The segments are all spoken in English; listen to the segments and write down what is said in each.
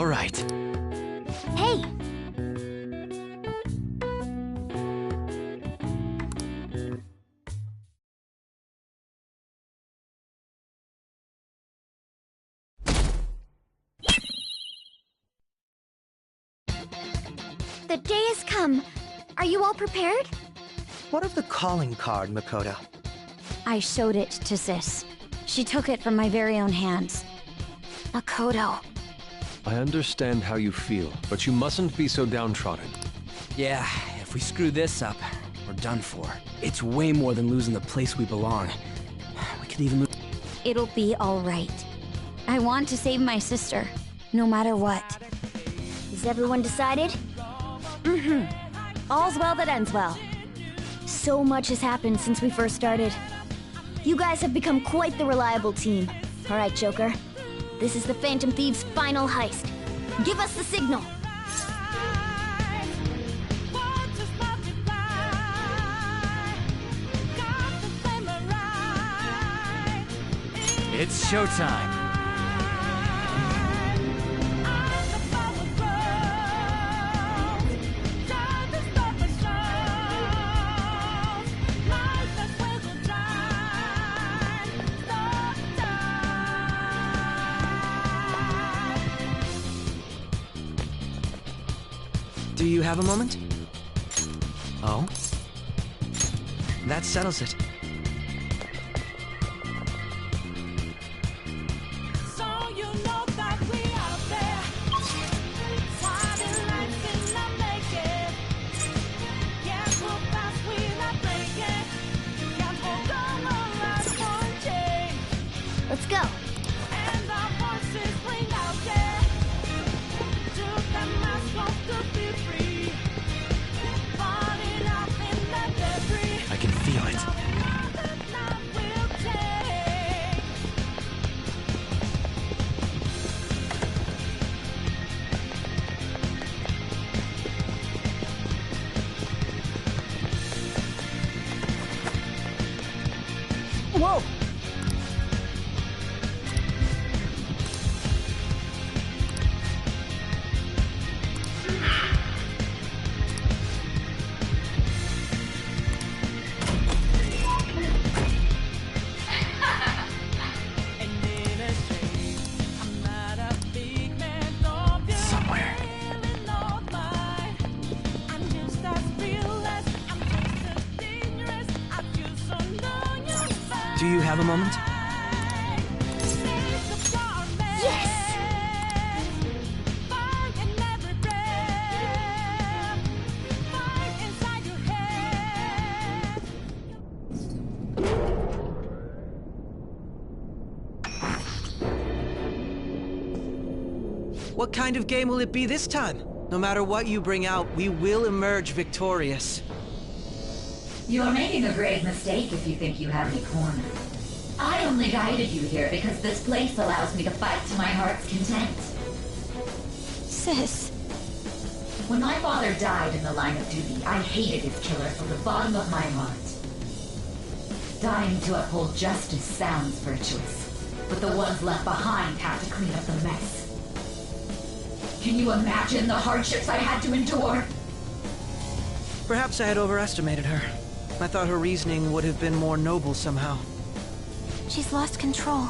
right. Hey! The day has come. Are you all prepared? What of the calling card, Makoto? I showed it to Sis. She took it from my very own hands. Makoto. I understand how you feel, but you mustn't be so downtrodden. Yeah, if we screw this up, we're done for. It's way more than losing the place we belong. We could even lose... It'll be all right. I want to save my sister, no matter what. Is everyone decided? Mm-hmm. All's well that ends well. So much has happened since we first started. You guys have become quite the reliable team. All right, Joker. This is the Phantom Thieves' final heist. Give us the signal. It's showtime. Do you have a moment? Oh? That settles it. Let's go. I can feel it. Whoa! Do you have a moment? Yes! What kind of game will it be this time? No matter what you bring out, we will emerge victorious. You are making a grave mistake if you think you have me cornered. I only guided you here because this place allows me to fight to my heart's content. Sis. When my father died in the line of duty, I hated his killer from the bottom of my heart. Dying to uphold justice sounds virtuous, but the ones left behind have to clean up the mess. Can you imagine the hardships I had to endure? Perhaps I had overestimated her. I thought her reasoning would have been more noble somehow. She's lost control.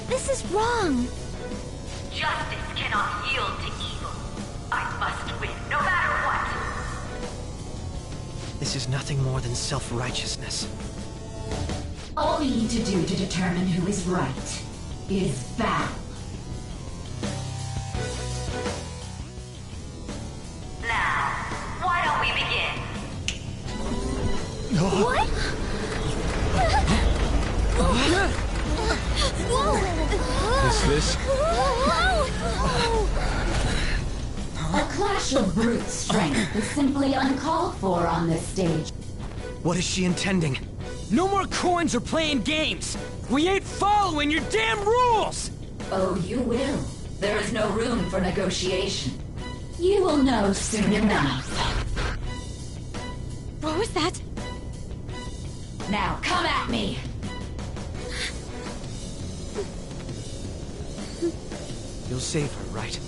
This is wrong. Justice cannot yield to evil. I must win, no matter what. This is nothing more than self-righteousness. All we need to do to determine who is right is battle. Now, why don't we begin? What? Is this? A clash of brute strength is simply uncalled for on this stage. What is she intending? No more coins or playing games! We ain't following your damn rules! Oh, you will. There is no room for negotiation. You will know soon enough. What was that? Now, come at me! You'll save her, right?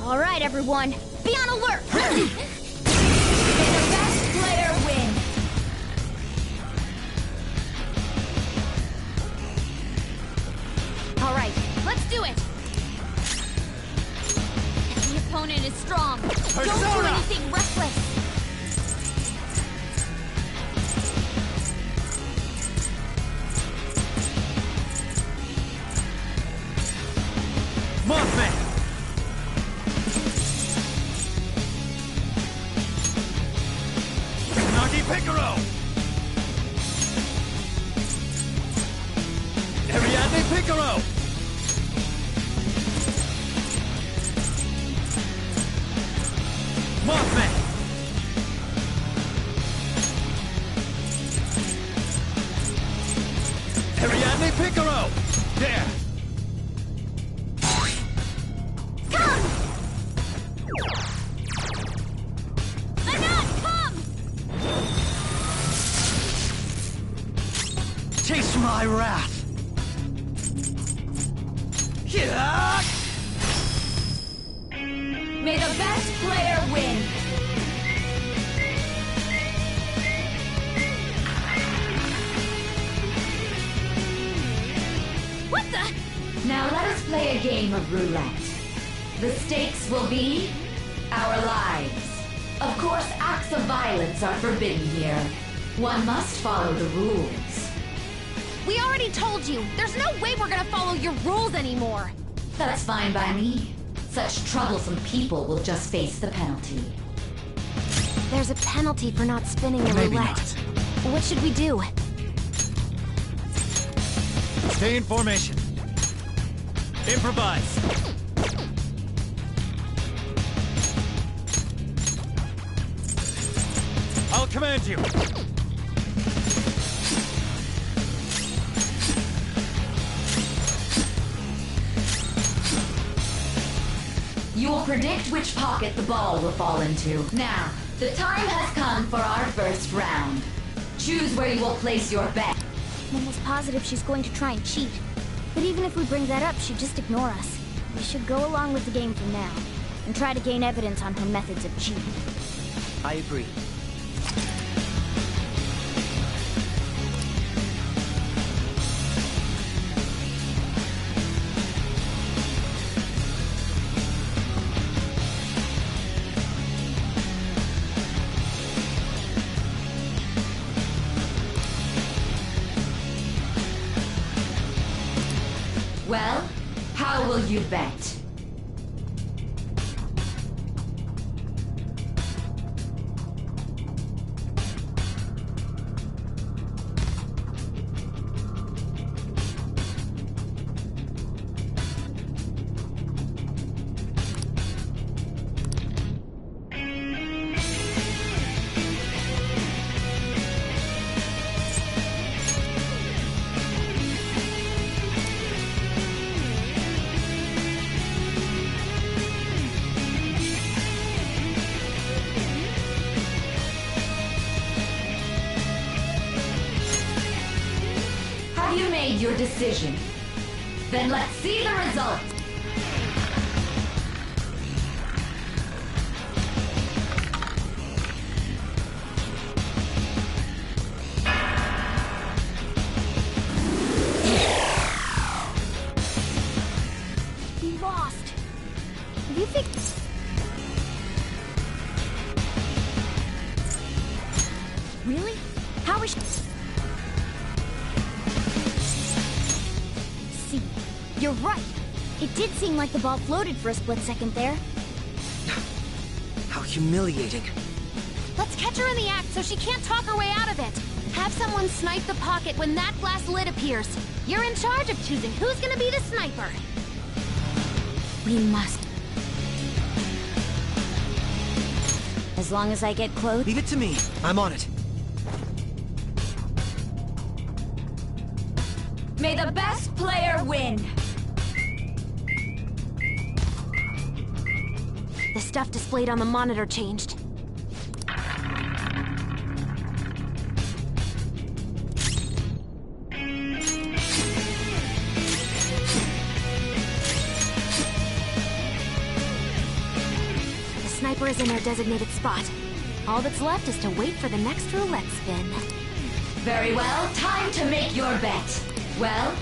All right, everyone, be on alert! May the best player win! All right, let's do it! The opponent is strong. Don't do anything reckless! Mothman! Nagi Piccolo! Ariadne Piccolo! Mothman! Ariadne Piccolo! There! Taste my wrath! May the best player win! What the? Now let us play a game of roulette. The stakes will be our lives. Of course, acts of violence are forbidden here. One must follow the rules. We already told you, there's no way we're gonna follow your rules anymore! That's fine by me. Such troublesome people will just face the penalty. There's a penalty for not spinning the Maybe roulette. not. What should we do? Stay in formation. Improvise. I'll command you. You will predict which pocket the ball will fall into. Now, the time has come for our first round. Choose where you will place your bet. I'm almost positive she's going to try and cheat. But even if we bring that up, she'd just ignore us. We should go along with the game for now, and try to gain evidence on her methods of cheating. I agree. Well, how will you bet? Have you made your decision? Then let's see the result. We lost. You think... Really? How is she... See, you're right. It did seem like the ball floated for a split second there. How humiliating. Let's catch her in the act so she can't talk her way out of it. Have someone snipe the pocket when that glass lid appears. You're in charge of choosing who's gonna be the sniper. We must. As long as I get close. Leave it to me. I'm on it. May the best player win. The stuff displayed on the monitor changed. Super is in their designated spot. All that's left is to wait for the next roulette spin. Very well, time to make your bet. Well?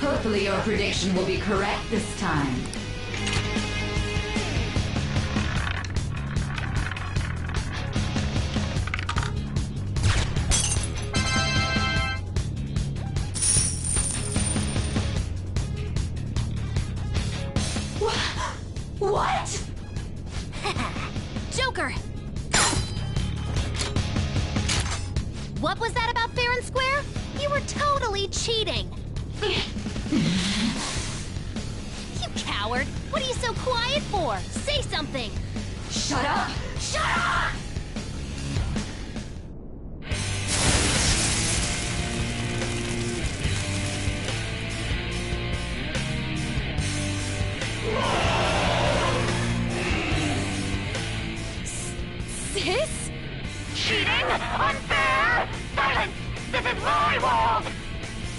Hopefully your prediction will be correct this time. What? Joker! What was that about fair and square? You were totally cheating! You coward! What are you so quiet for? Say something! Shut up! Shut up! Sis? Cheating? Unfair? Silence! This is my world!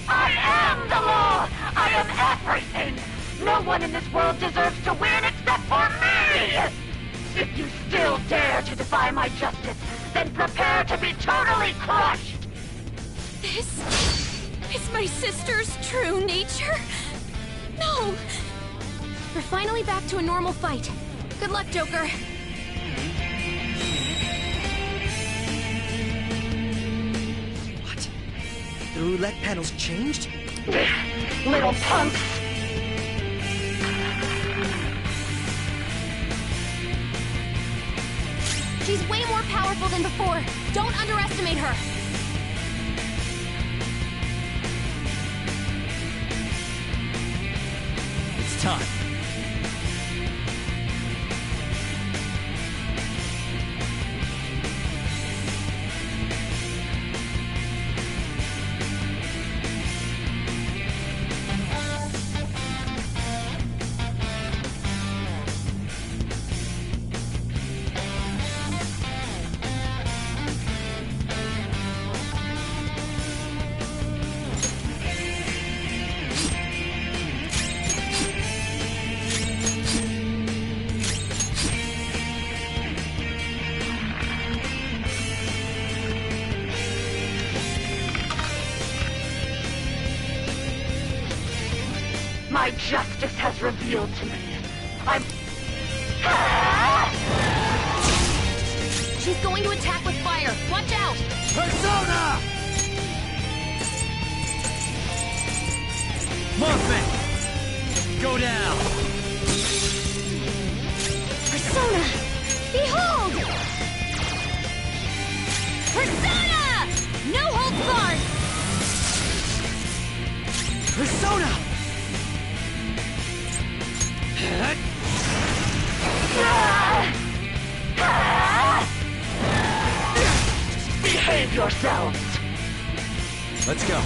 I am the law! I am everything! No one in this world deserves to win except for me! If you still dare to defy my justice, then prepare to be totally crushed! This is my sister's true nature? No! We're finally back to a normal fight. Good luck, Joker. What? The roulette panel's changed? Little punks! She's way more powerful than before. Don't underestimate her. It's time. My justice has revealed to me. I'm... She's going to attack with fire. Watch out! Persona! Mothman! Go down! Persona! Behold! Persona! No holds barred! Persona! Behave yourselves! Let's go.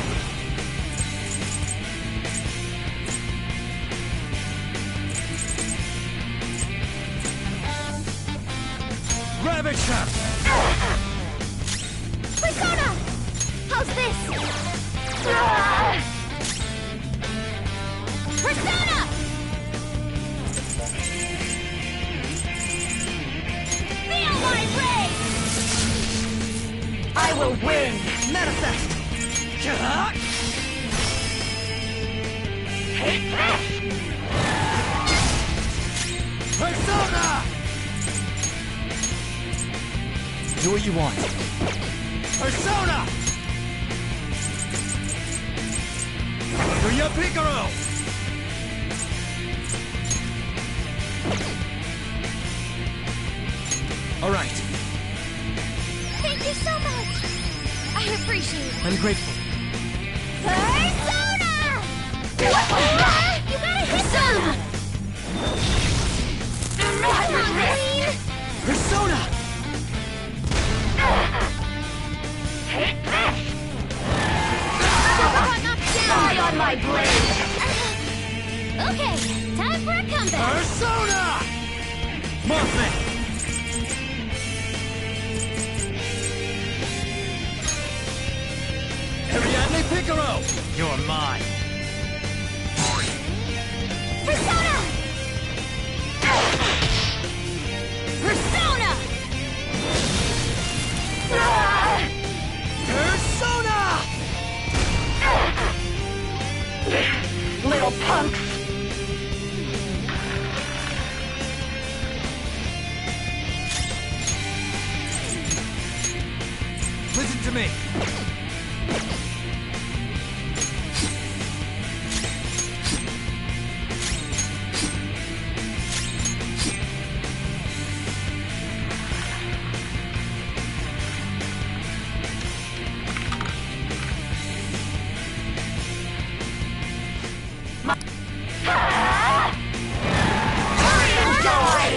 Ravage her! Persona! How's this? Persona! Feel my rage! I will win! Manifest! Take this! Persona! Do what you want. Persona! Do your Picaro! All right. Thank you so much! I appreciate it. I'm grateful. Persona! You gotta hit them! Come on, Queen! Persona! Take this! Got knocked down! Die on my blade! Okay, time for a comeback! Persona! Mothman! Ariadne Picaro! You're mine. Persona! Persona! Persona! Little punks! Listen to me.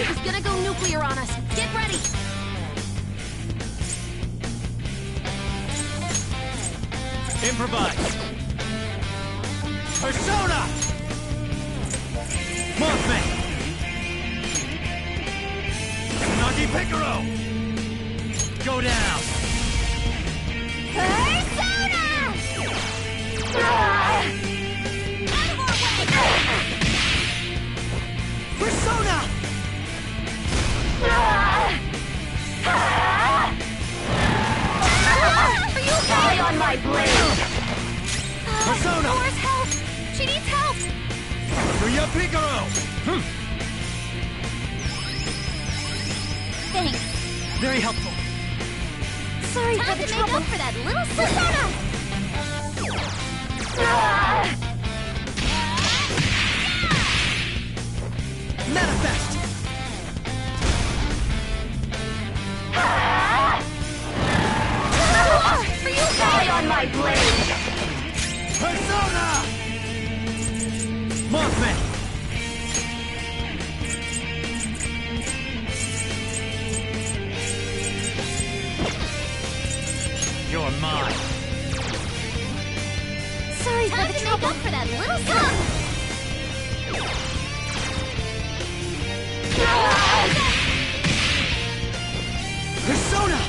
He's gonna go nuclear on us. Get ready! Improvise. Persona! Mothman! Nagi Picaro! Go down! Persona! Out of our way! Persona! Are you okay? Die on my blade! Persona! Laura's help! She needs help! Yuya Picaro! Thanks. Very helpful. Sorry for the trouble. Up for that little Persona! Manifest! Are you okay? Die on my blade! Persona! Mothman! You're mine. Sorry for the trouble. Up for that little son! Persona!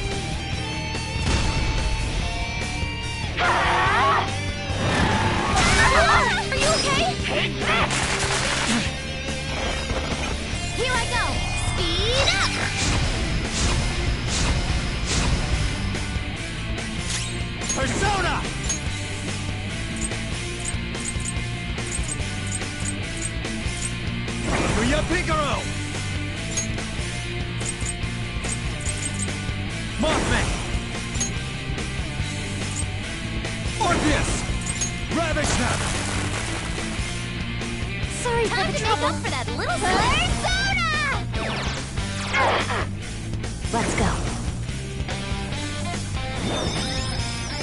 Are you okay? Take this! Here I go! Speed up! Persona! Yuya Picaro! Mothman! Orpheus! Ravish them! Sorry for the trouble. Up for that little Persona! Let's go.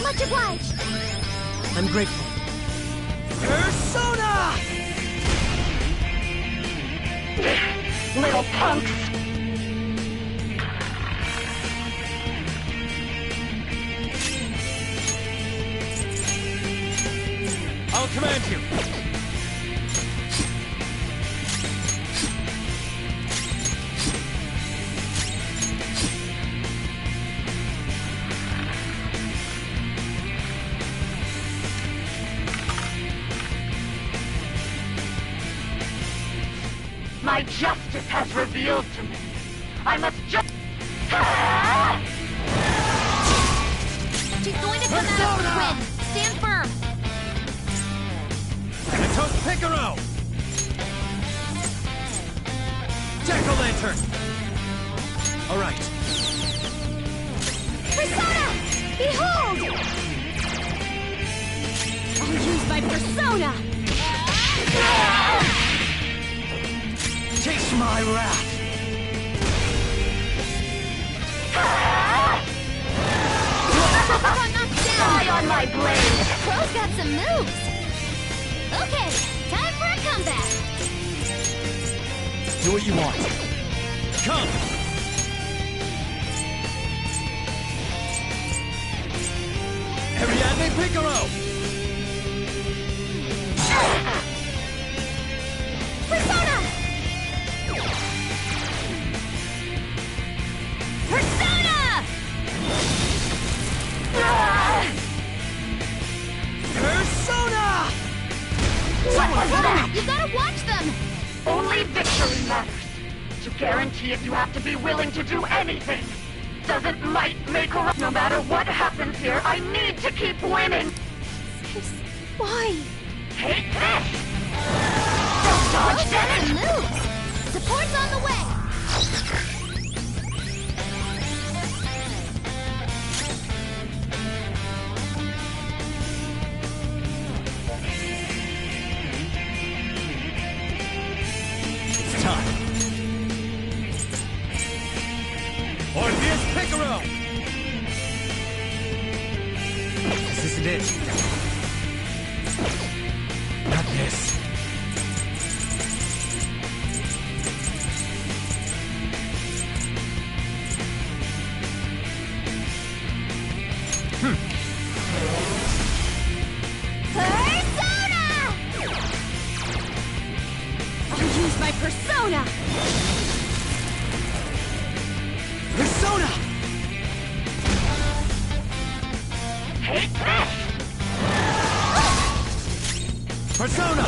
Much obliged. I'm grateful. Persona! Little punks! I'll command you! My justice has revealed to me. I must just... She's going to come out of the win. Stand firm. Toast Picaro! Jack-o'-lantern! All right. Persona! Behold! I'll use my Persona! Taste my wrath! Got knocked down! Die on my blade! Pro's got some moves! Okay, time for a comeback! Do what you want. Come! Ariadne Picaro! Persona! Persona! Persona! What was that? You gotta watch them! really matters. To guarantee it, you have to be willing to do anything. Doesn't might make her up. No matter what happens here, I need to keep winning. Sis, why? Take this! Don't dodge, Dennis! Move! Support's on the way! It's time. Orpheus Picaro! This isn't it. Not this. Persona! I'll use my persona! Persona! Take this! Persona!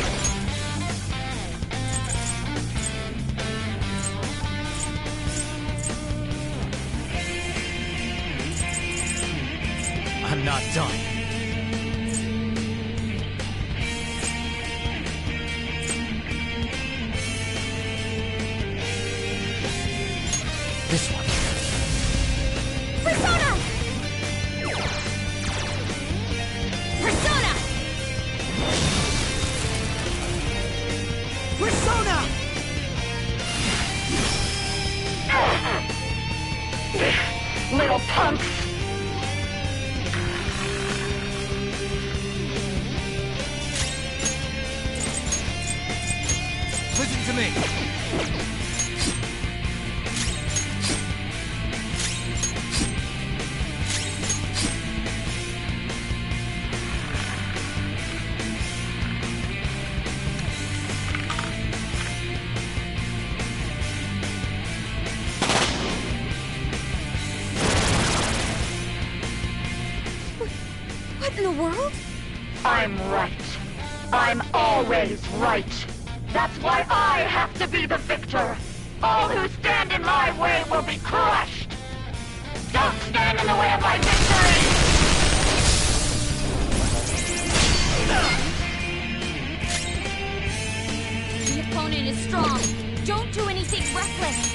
I'm not done. This one. Persona! Persona! Persona! Little punks! Listen to me. What in the world? I'm right. I'm always right. That's why I have to be the victor. All who stand in my way will be crushed. Don't stand in the way of my victory! The opponent is strong. Don't do anything reckless.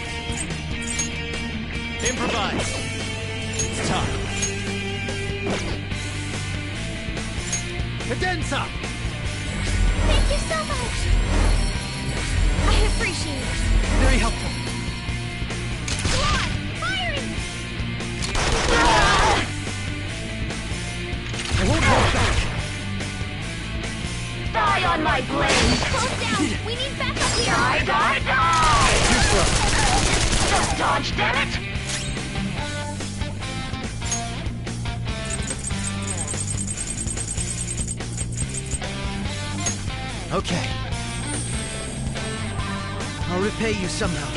Improvise. It's time. Cadenza! Thank you so much. I appreciate it. Very helpful. Squad, firing! I won't hold back. Die on my blade! Close down. We need backup here. Die, die, die! Too slow. Don't dodge, damn it! Okay. I'll repay you somehow.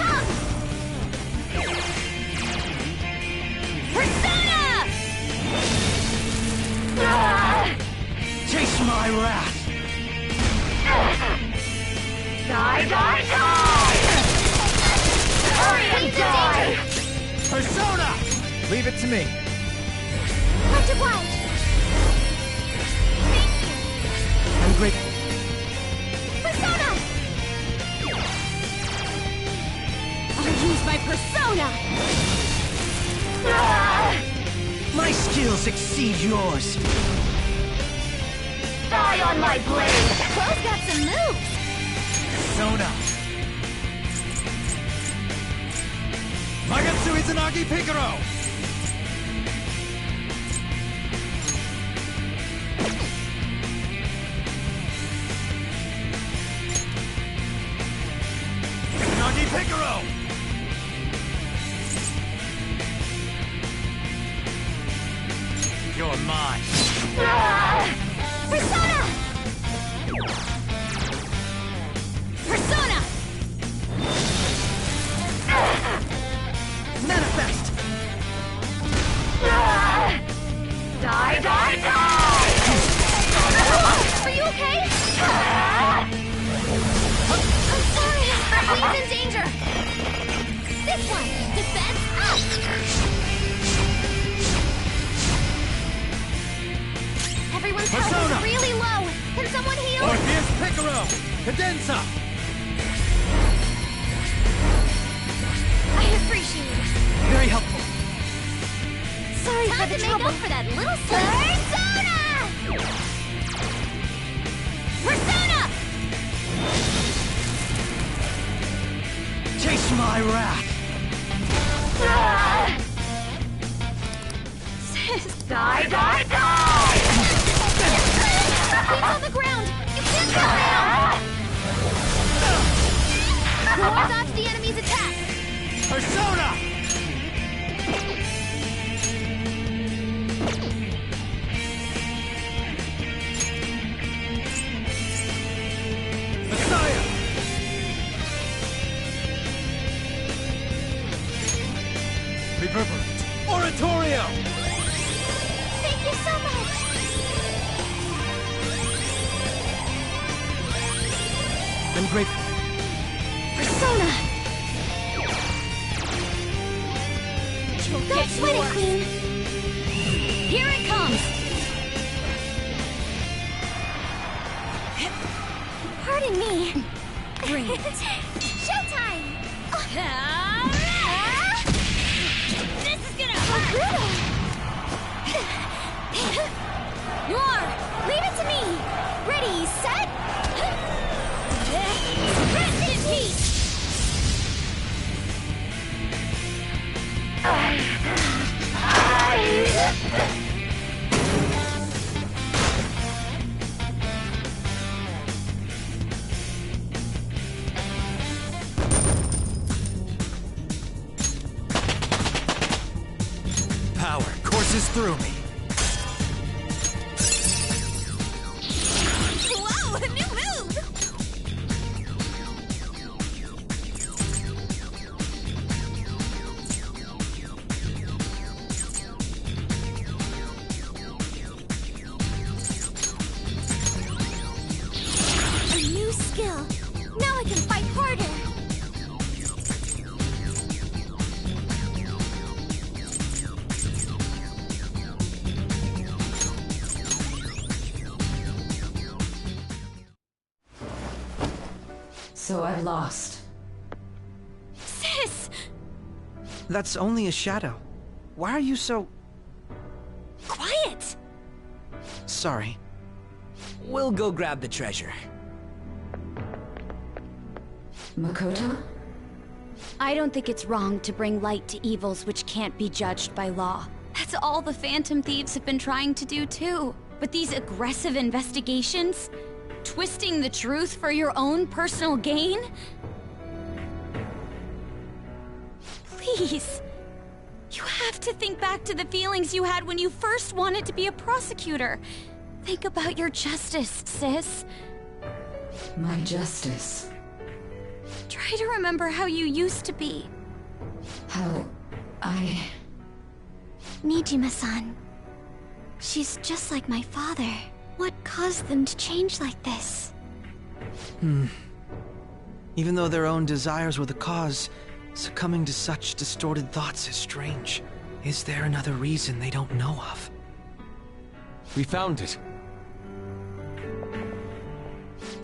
Persona! Chase my wrath! Die, die, die! Hurry and die! Persona! Leave it to me. Much obliged. Thank you. I'm grateful. Persona! I'll use my persona! My skills exceed yours. Die on my blade! Close got some moves. Persona. Magatsu Izanagi Picaro! Izanagi Picaro! You're mine. Persona! Persona! Manifest! Die, die, die! Are you okay? I'm sorry. Queen's in danger! This one! Defense up! Everyone's health Persona! is really low! Can someone heal? Orpheus Picaro! Cadenza! I appreciate it. Very helpful. Sorry for the trouble. Make up for that little Persona! Persona! Chase my wrath. Die, die, die! Queen's on the ground! You can't go down! Go on, dodge the enemy's attack! Persona! Messiah! Reverberant! Oratorio! Thank you so much! I'm grateful. Persona! Don't sweat it, Queen! Here it comes! Pardon me. Great. Showtime! This is gonna hurt! Noir, leave it to me! Ready, set? Rest in peace! Power courses through me. Whoa, a new move! A new skill. Now I can fight harder. So I've lost. Sis! That's only a shadow. Why are you so... Quiet! sorry? We'll go grab the treasure. Makoto? I don't think it's wrong to bring light to evils which can't be judged by law. That's all the Phantom Thieves have been trying to do too. But these aggressive investigations? Twisting the truth for your own personal gain? Please. You have to think back to the feelings you had when you first wanted to be a prosecutor. Think about your justice, sis. My justice. Try to remember how you used to be. How I... Nijima-san. She's just like my father. What caused them to change like this? Even though their own desires were the cause, succumbing to such distorted thoughts is strange. Is there another reason they don't know of? We found it.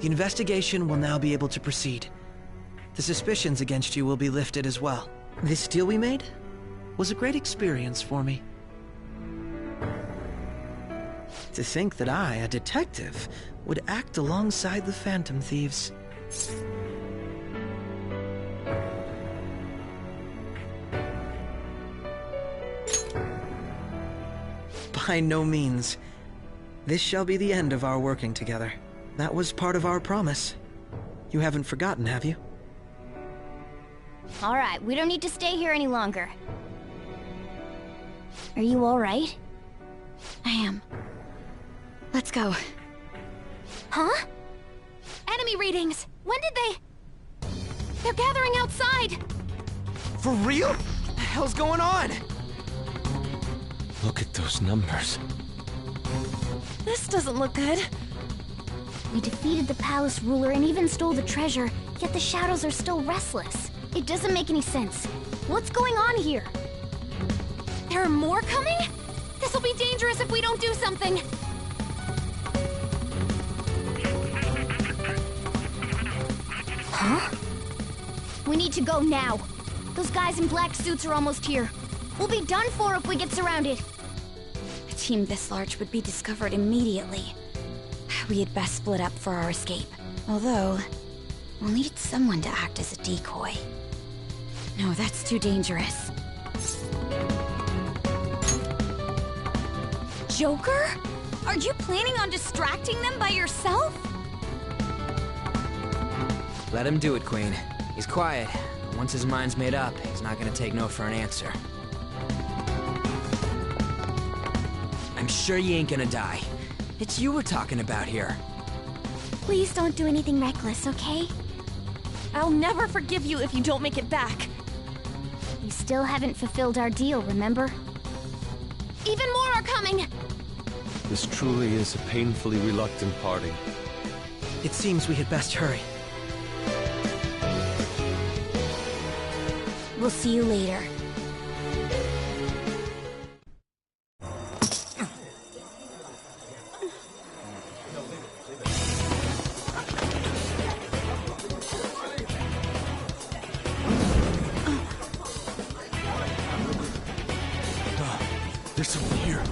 The investigation will now be able to proceed. The suspicions against you will be lifted as well. This deal we made was a great experience for me. To think that I, a detective, would act alongside the Phantom Thieves. By no means. This shall be the end of our working together. That was part of our promise. You haven't forgotten, have you? All right, we don't need to stay here any longer. Are you all right? I am. Let's go. Huh? Enemy readings! When did they... They're gathering outside! For real? What the hell's going on? Look at those numbers. This doesn't look good. We defeated the palace ruler and even stole the treasure, Yet the shadows are still restless. It doesn't make any sense. What's going on here? There are more coming? This'll be dangerous if we don't do something! Huh? We need to go now. Those guys in black suits are almost here. We'll be done for if we get surrounded. A team this large would be discovered immediately. We had best split up for our escape. Although, we'll need someone to act as a decoy. No, that's too dangerous. Joker? Are you planning on distracting them by yourself? Let him do it, Queen. He's quiet. Once his mind's made up, he's not gonna take no for an answer. I'm sure you ain't gonna die. It's you we're talking about here. Please don't do anything reckless, okay? I'll never forgive you if you don't make it back. We still haven't fulfilled our deal, remember? Even more are coming! This truly is a painfully reluctant party. It seems we had best hurry. We'll see you later. There's someone here.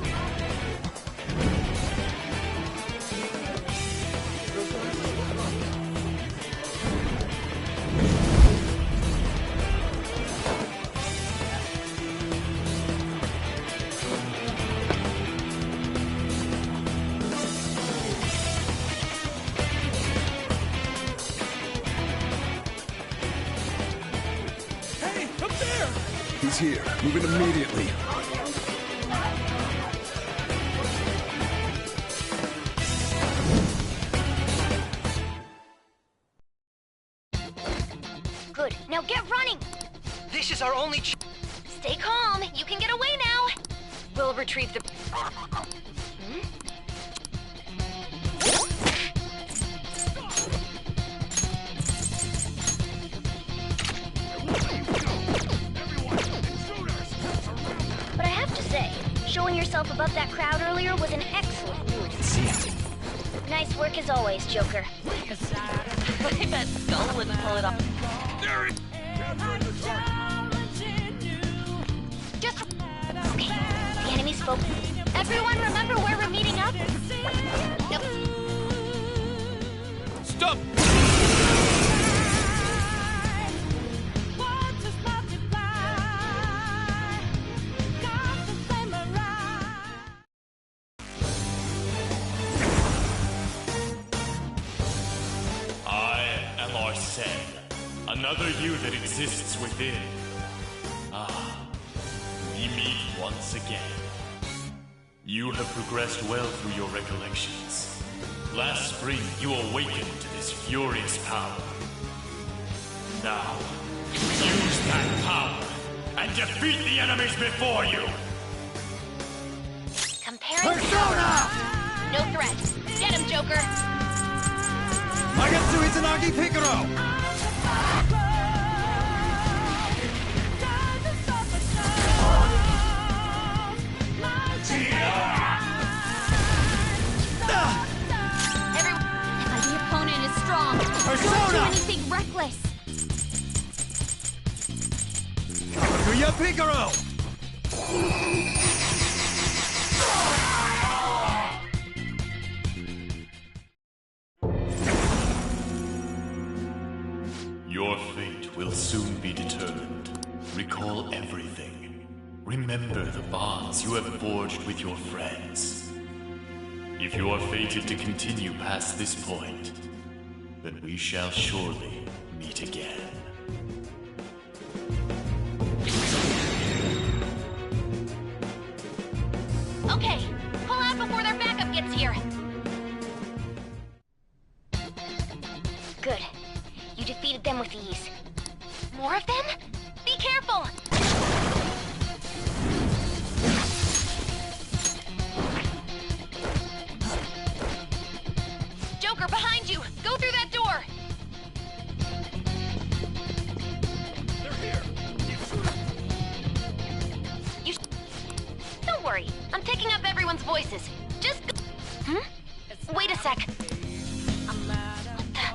Hey, up there! He's here. Move in immediately. Good. Now get running! This is our only Stay calm, you can get away now! We'll retrieve the... But I have to say, showing yourself above that crowd earlier was an excellent move. See it. Nice work as always, Joker. I bet Skull wouldn't pull it off. Just... Okay, the enemy's focused. Everyone remember where we're meeting up? Nope. Stop! Another you that exists within. Ah, we meet once again. You have progressed well through your recollections. Last spring, you awakened to this furious power. Now, use that power and defeat the enemies before you! Comparing Persona! No threat. Get him, Joker! Magatsu Izanagi Picaro! The opponent is strong. Don't do anything reckless. Kaguya Picaro! Your fate will soon be determined. Recall everything. Remember the bonds you have forged with your friends. If you are fated to continue past this point, then we shall surely meet again. Okay, pull out before their backup gets here. Good. You defeated them with ease. More of them? Be careful! Joker, behind you! Go through that door! voices. Just go. Wait a sec. What the?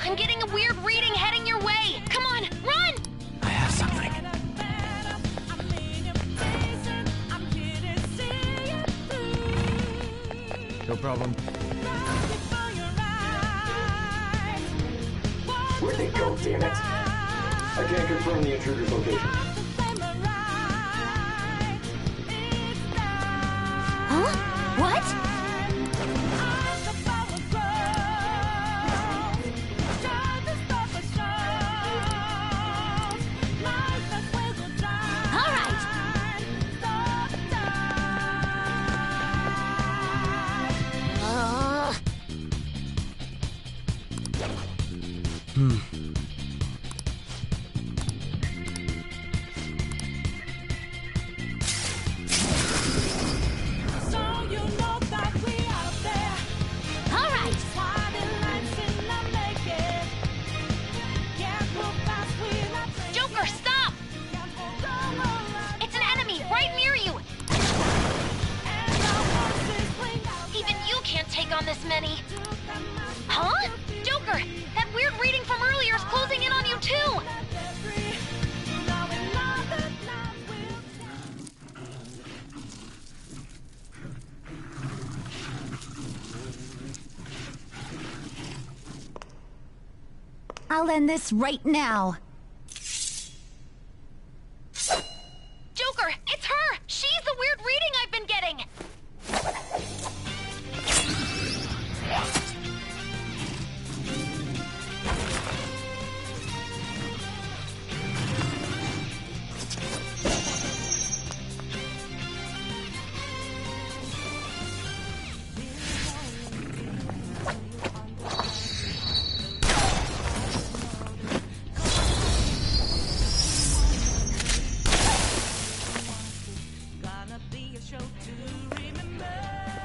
I'm getting a weird reading heading your way. Come on, run! I have something. No problem. Where'd they go, damn it? I can't confirm the intruder's location. Huh? What? All right. All right. Joker, stop! It's an enemy right near you. Even you can't take on this many. Huh? Joker, that weird reading from earlier is closing in on you too. I'll end this right now. Joker, it's her! She's the weird reading I've been getting!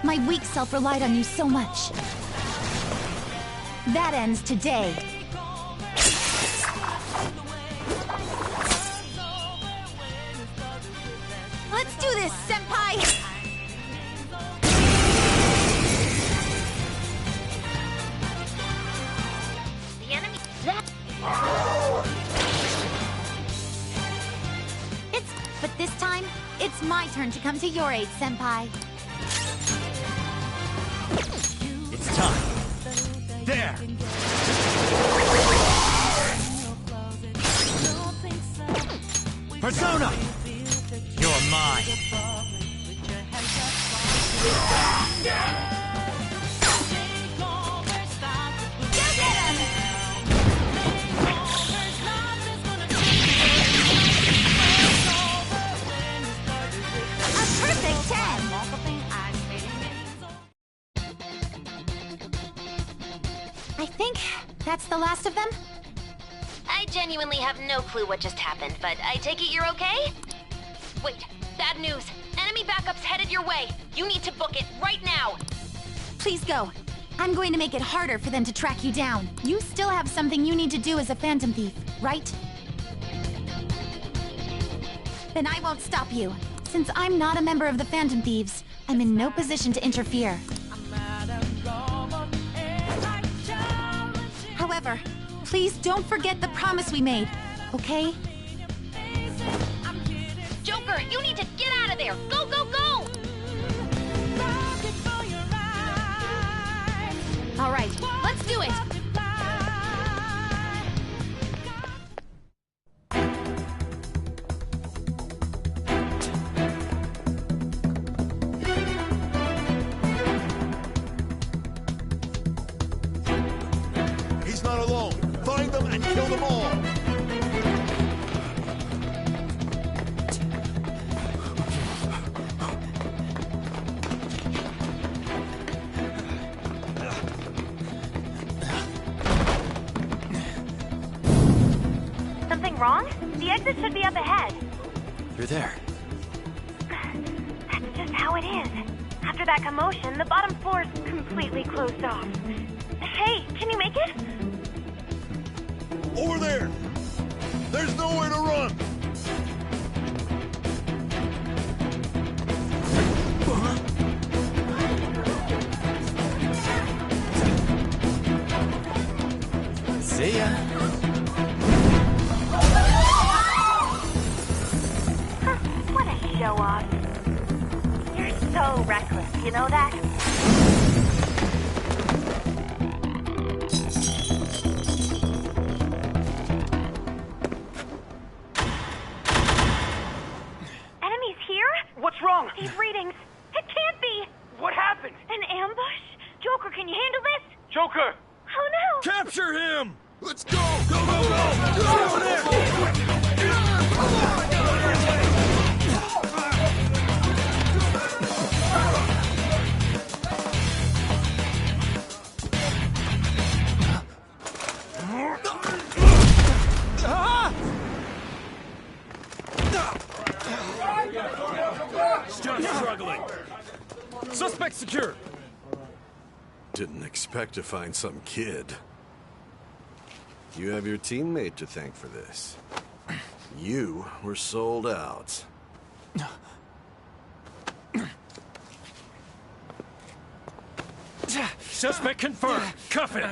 My weak self relied on you so much. That ends today. Let's do this, Senpai! The enemy... But this time, it's my turn to come to your aid, Senpai. It's time. There! Persona! You're mine! Perfect 10! I think that's the last of them? I genuinely have no clue what just happened, but I take it you're okay? Wait, bad news. Enemy backup's headed your way. You need to book it right now. Please go. I'm going to make it harder for them to track you down. You still have something you need to do as a Phantom Thief, right? Then I won't stop you. Since I'm not a member of the Phantom Thieves, I'm in no position to interfere. However, please don't forget the promise we made, okay? Joker, you need to get out of there! Go, go, go! All right, let's do it! He's not alone. Find them and kill them all. Something wrong? The exit should be up ahead. You're there. That's just how it is. After that commotion, the bottom floor is completely closed off. Hey, can you make it? Over there! There's nowhere to run! See ya. What a show-off. You're so reckless, you know that? Enemies here? What's wrong? These readings. It can't be. What happened? An ambush? Joker, can you handle this? Joker! Oh no! Capture him! Let's go! Go, go, go! Get over there! Still struggling. Suspect secure! Didn't expect to find some kid. You have your teammate to thank for this. You were sold out. Suspect confirmed. Cuff it.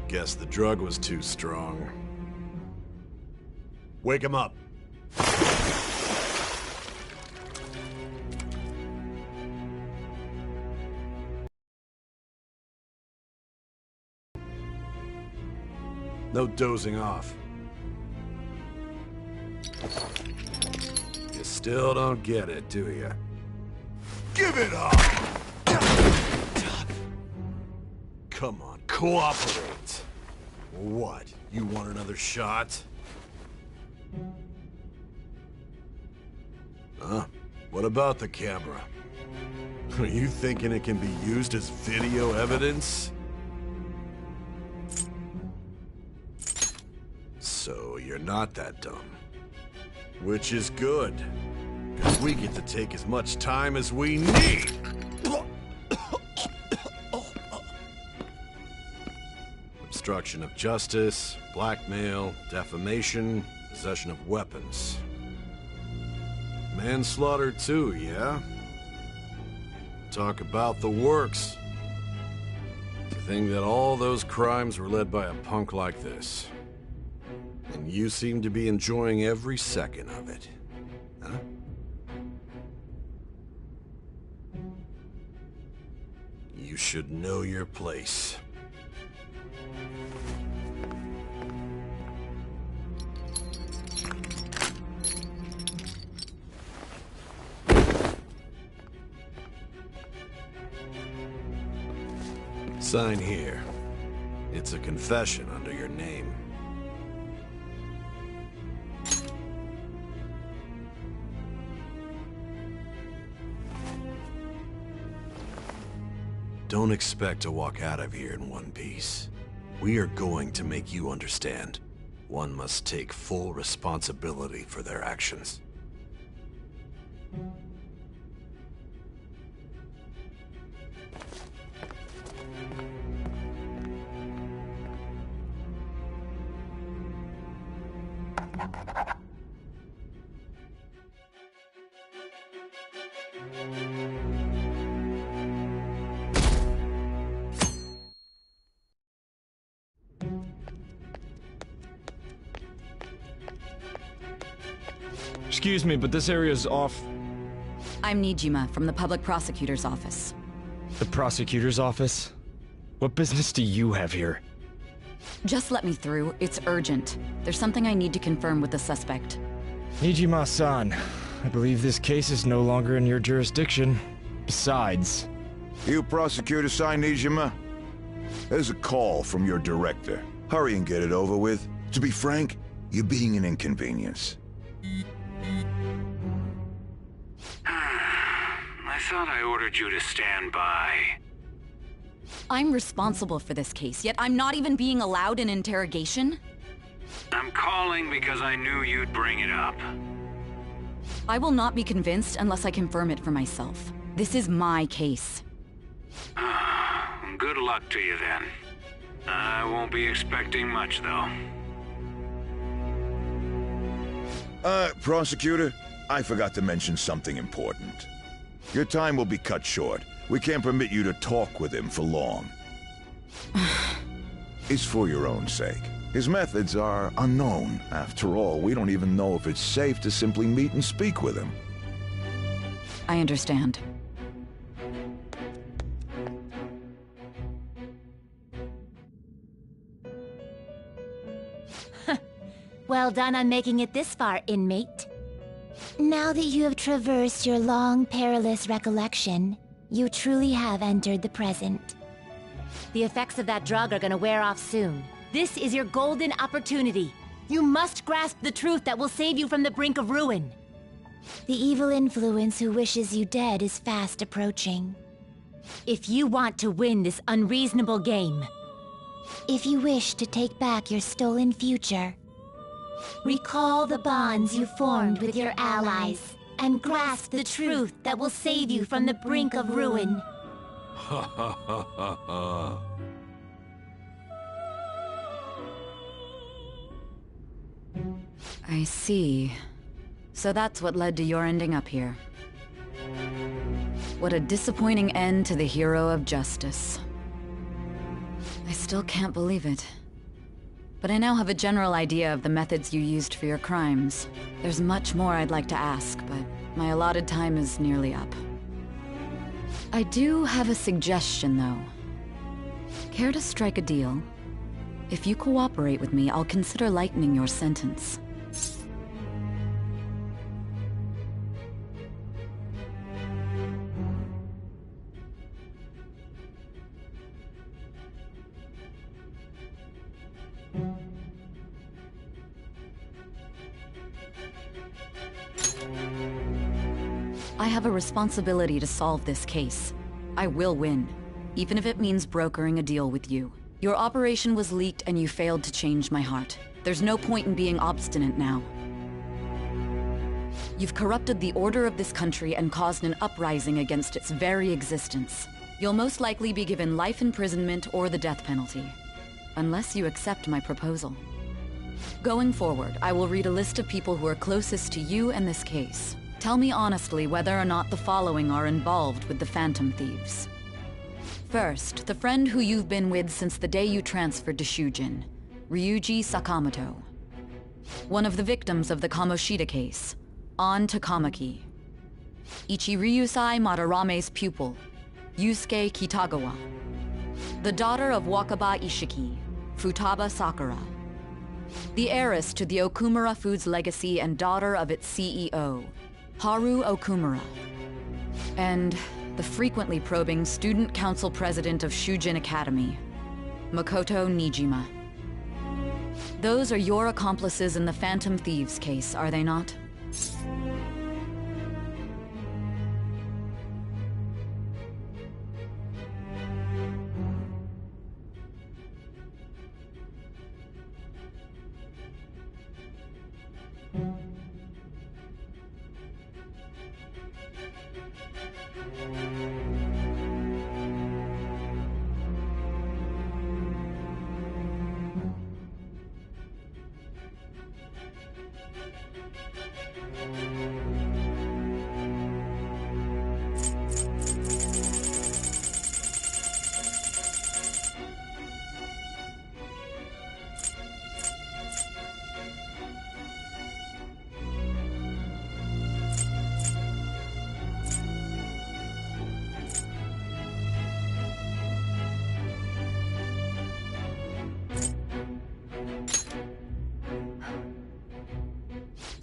Guess the drug was too strong. Wake him up. No dozing off. You still don't get it, do you? Give it up! Come on, cooperate. What? You want another shot? Huh? What about the camera? Are you thinking it can be used as video evidence? So you're not that dumb. Which is good. Because we get to take as much time as we need. Obstruction of justice, blackmail, defamation, possession of weapons. Manslaughter too, yeah? Talk about the works. To think that all those crimes were led by a punk like this. And you seem to be enjoying every second of it. Huh? You should know your place. Sign here. It's a confession under your name. Don't expect to walk out of here in one piece. We are going to make you understand. One must take full responsibility for their actions. Excuse me, but this area's off. I'm Nijima from the Public Prosecutor's Office. The Prosecutor's Office? What business do you have here? Just let me through. It's urgent. There's something I need to confirm with the suspect. Nijima-san, I believe this case is no longer in your jurisdiction. Besides... You prosecutor sign Nijima? There's a call from your director. Hurry and get it over with. To be frank, you're being an inconvenience. thought I ordered you to stand by. I'm responsible for this case, yet I'm not even being allowed an interrogation? I'm calling because I knew you'd bring it up. I will not be convinced unless I confirm it for myself. This is my case. Good luck to you then. I won't be expecting much, though. Prosecutor, I forgot to mention something important. Your time will be cut short. We can't permit you to talk with him for long. It's for your own sake. His methods are unknown. After all, we don't even know if it's safe to simply meet and speak with him. I understand. Well done on making it this far, inmate. Now that you have traversed your long, perilous recollection, you truly have entered the present. The effects of that drug are gonna wear off soon. This is your golden opportunity. You must grasp the truth that will save you from the brink of ruin. The evil influence who wishes you dead is fast approaching. If you want to win this unreasonable game, if you wish to take back your stolen future, recall the bonds you formed with your allies and grasp the truth that will save you from the brink of ruin. Ha ha ha ha ha. I see. So that's what led to your ending up here. What a disappointing end to the hero of justice. I still can't believe it. But I now have a general idea of the methods you used for your crimes. There's much more I'd like to ask, but my allotted time is nearly up. I do have a suggestion, though. Care to strike a deal? If you cooperate with me, I'll consider lightening your sentence. I have a responsibility to solve this case. I will win, even if it means brokering a deal with you. Your operation was leaked and you failed to change my heart. There's no point in being obstinate now. You've corrupted the order of this country and caused an uprising against its very existence. You'll most likely be given life imprisonment or the death penalty, unless you accept my proposal. Going forward, I will read a list of people who are closest to you and this case. Tell me honestly whether or not the following are involved with the Phantom Thieves. First, the friend who you've been with since the day you transferred to Shujin, Ryuji Sakamoto. One of the victims of the Kamoshida case, An Takamaki. Ichiryusai Madarame's pupil, Yusuke Kitagawa. The daughter of Wakaba Ishiki, Futaba Sakura. The heiress to the Okumura Foods legacy and daughter of its CEO, Haru Okumura. And the frequently probing student council president of Shujin Academy, Makoto Nijima. Those are your accomplices in the Phantom Thieves case, are they not?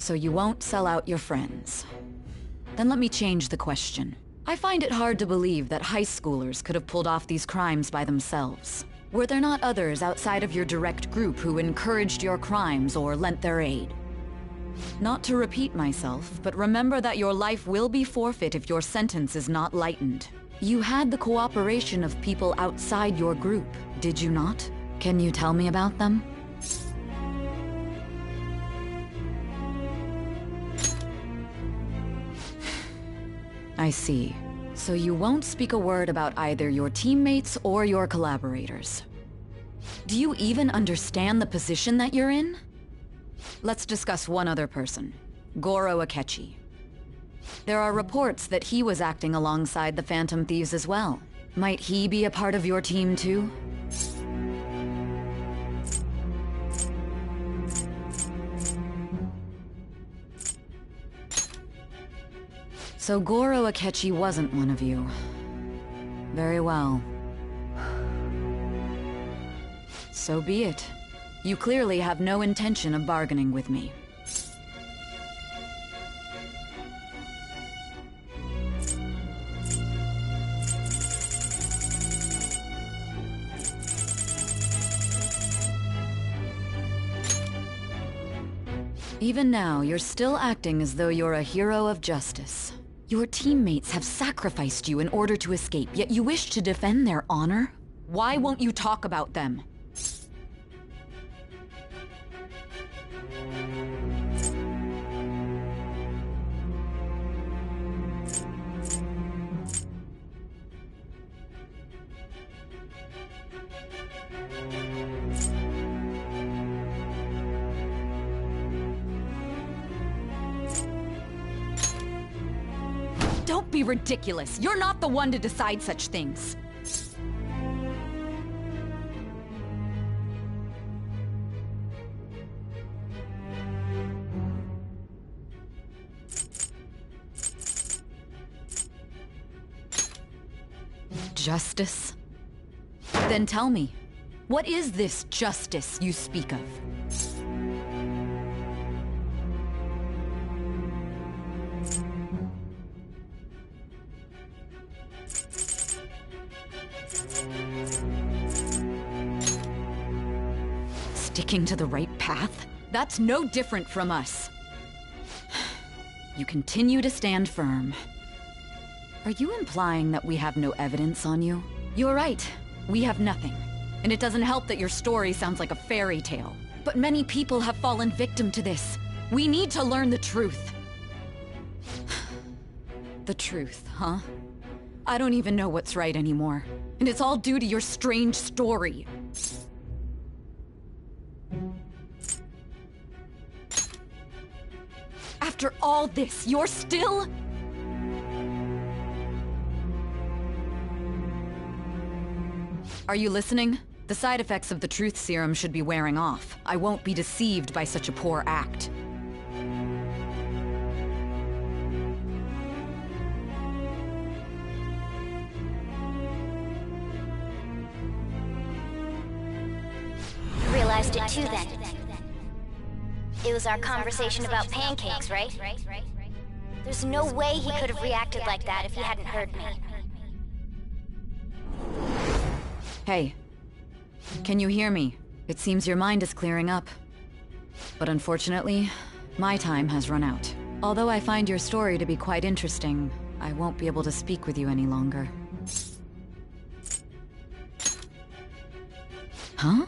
So you won't sell out your friends. Then let me change the question. I find it hard to believe that high schoolers could have pulled off these crimes by themselves. Were there not others outside of your direct group who encouraged your crimes or lent their aid? Not to repeat myself, but remember that your life will be forfeit if your sentence is not lightened. You had the cooperation of people outside your group, did you not? Can you tell me about them? I see. So you won't speak a word about either your teammates or your collaborators. Do you even understand the position that you're in? Let's discuss one other person, Goro Akechi. There are reports that he was acting alongside the Phantom Thieves as well. Might he be a part of your team too? So Goro Akechi wasn't one of you. Very well. So be it. You clearly have no intention of bargaining with me. Even now, you're still acting as though you're a hero of justice. Your teammates have sacrificed you in order to escape, yet you wish to defend their honor? Why won't you talk about them? Don't be ridiculous. You're not the one to decide such things. Justice? Then tell me, what is this justice you speak of? Sticking to the right path? That's no different from us. You continue to stand firm. Are you implying that we have no evidence on you? You're right. We have nothing. And it doesn't help that your story sounds like a fairy tale. But many people have fallen victim to this. We need to learn the truth. The truth, huh? I don't even know what's right anymore. And it's all due to your strange story. After all this, you're still... Are you listening? The side effects of the truth serum should be wearing off. I won't be deceived by such a poor act. Realized it too then. It was our conversation about pancakes, right? There's no way he could have reacted like that if he hadn't heard me. Hey. Can you hear me? It seems your mind is clearing up. But unfortunately, my time has run out. Although I find your story to be quite interesting, I won't be able to speak with you any longer. Huh?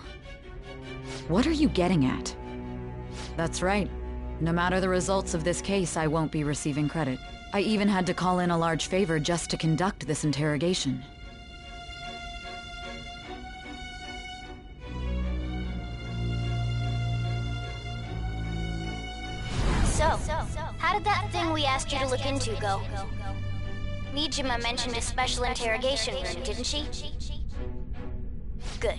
What are you getting at? That's right. No matter the results of this case, I won't be receiving credit. I even had to call in a large favor just to conduct this interrogation. So, how did that thing we asked you to look into go? Nijima mentioned a special interrogation room, didn't she? Good.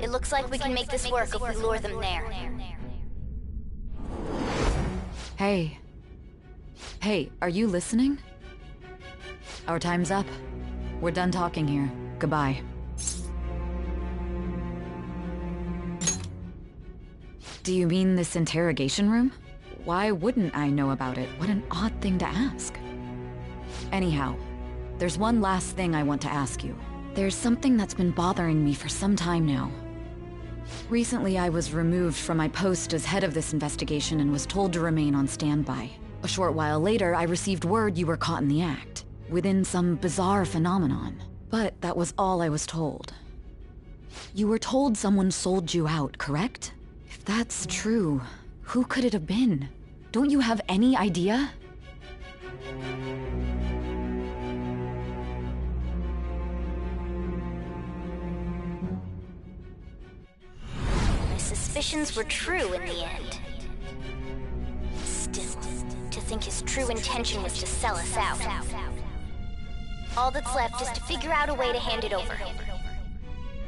It looks like we can make this work if we lure them there. Hey. Hey, are you listening? Our time's up. We're done talking here. Goodbye. Do you mean this interrogation room? Why wouldn't I know about it? What an odd thing to ask. Anyhow, there's one last thing I want to ask you. There's something that's been bothering me for some time now. Recently, I was removed from my post as head of this investigation and was told to remain on standby. A short while later, I received word you were caught in the act, within some bizarre phenomenon. But that was all I was told. You were told someone sold you out, correct? If that's true, who could it have been? Don't you have any idea? My suspicions were true in the end. Still, to think his true intention was to sell us out. All that's left is to figure out a way to hand it over.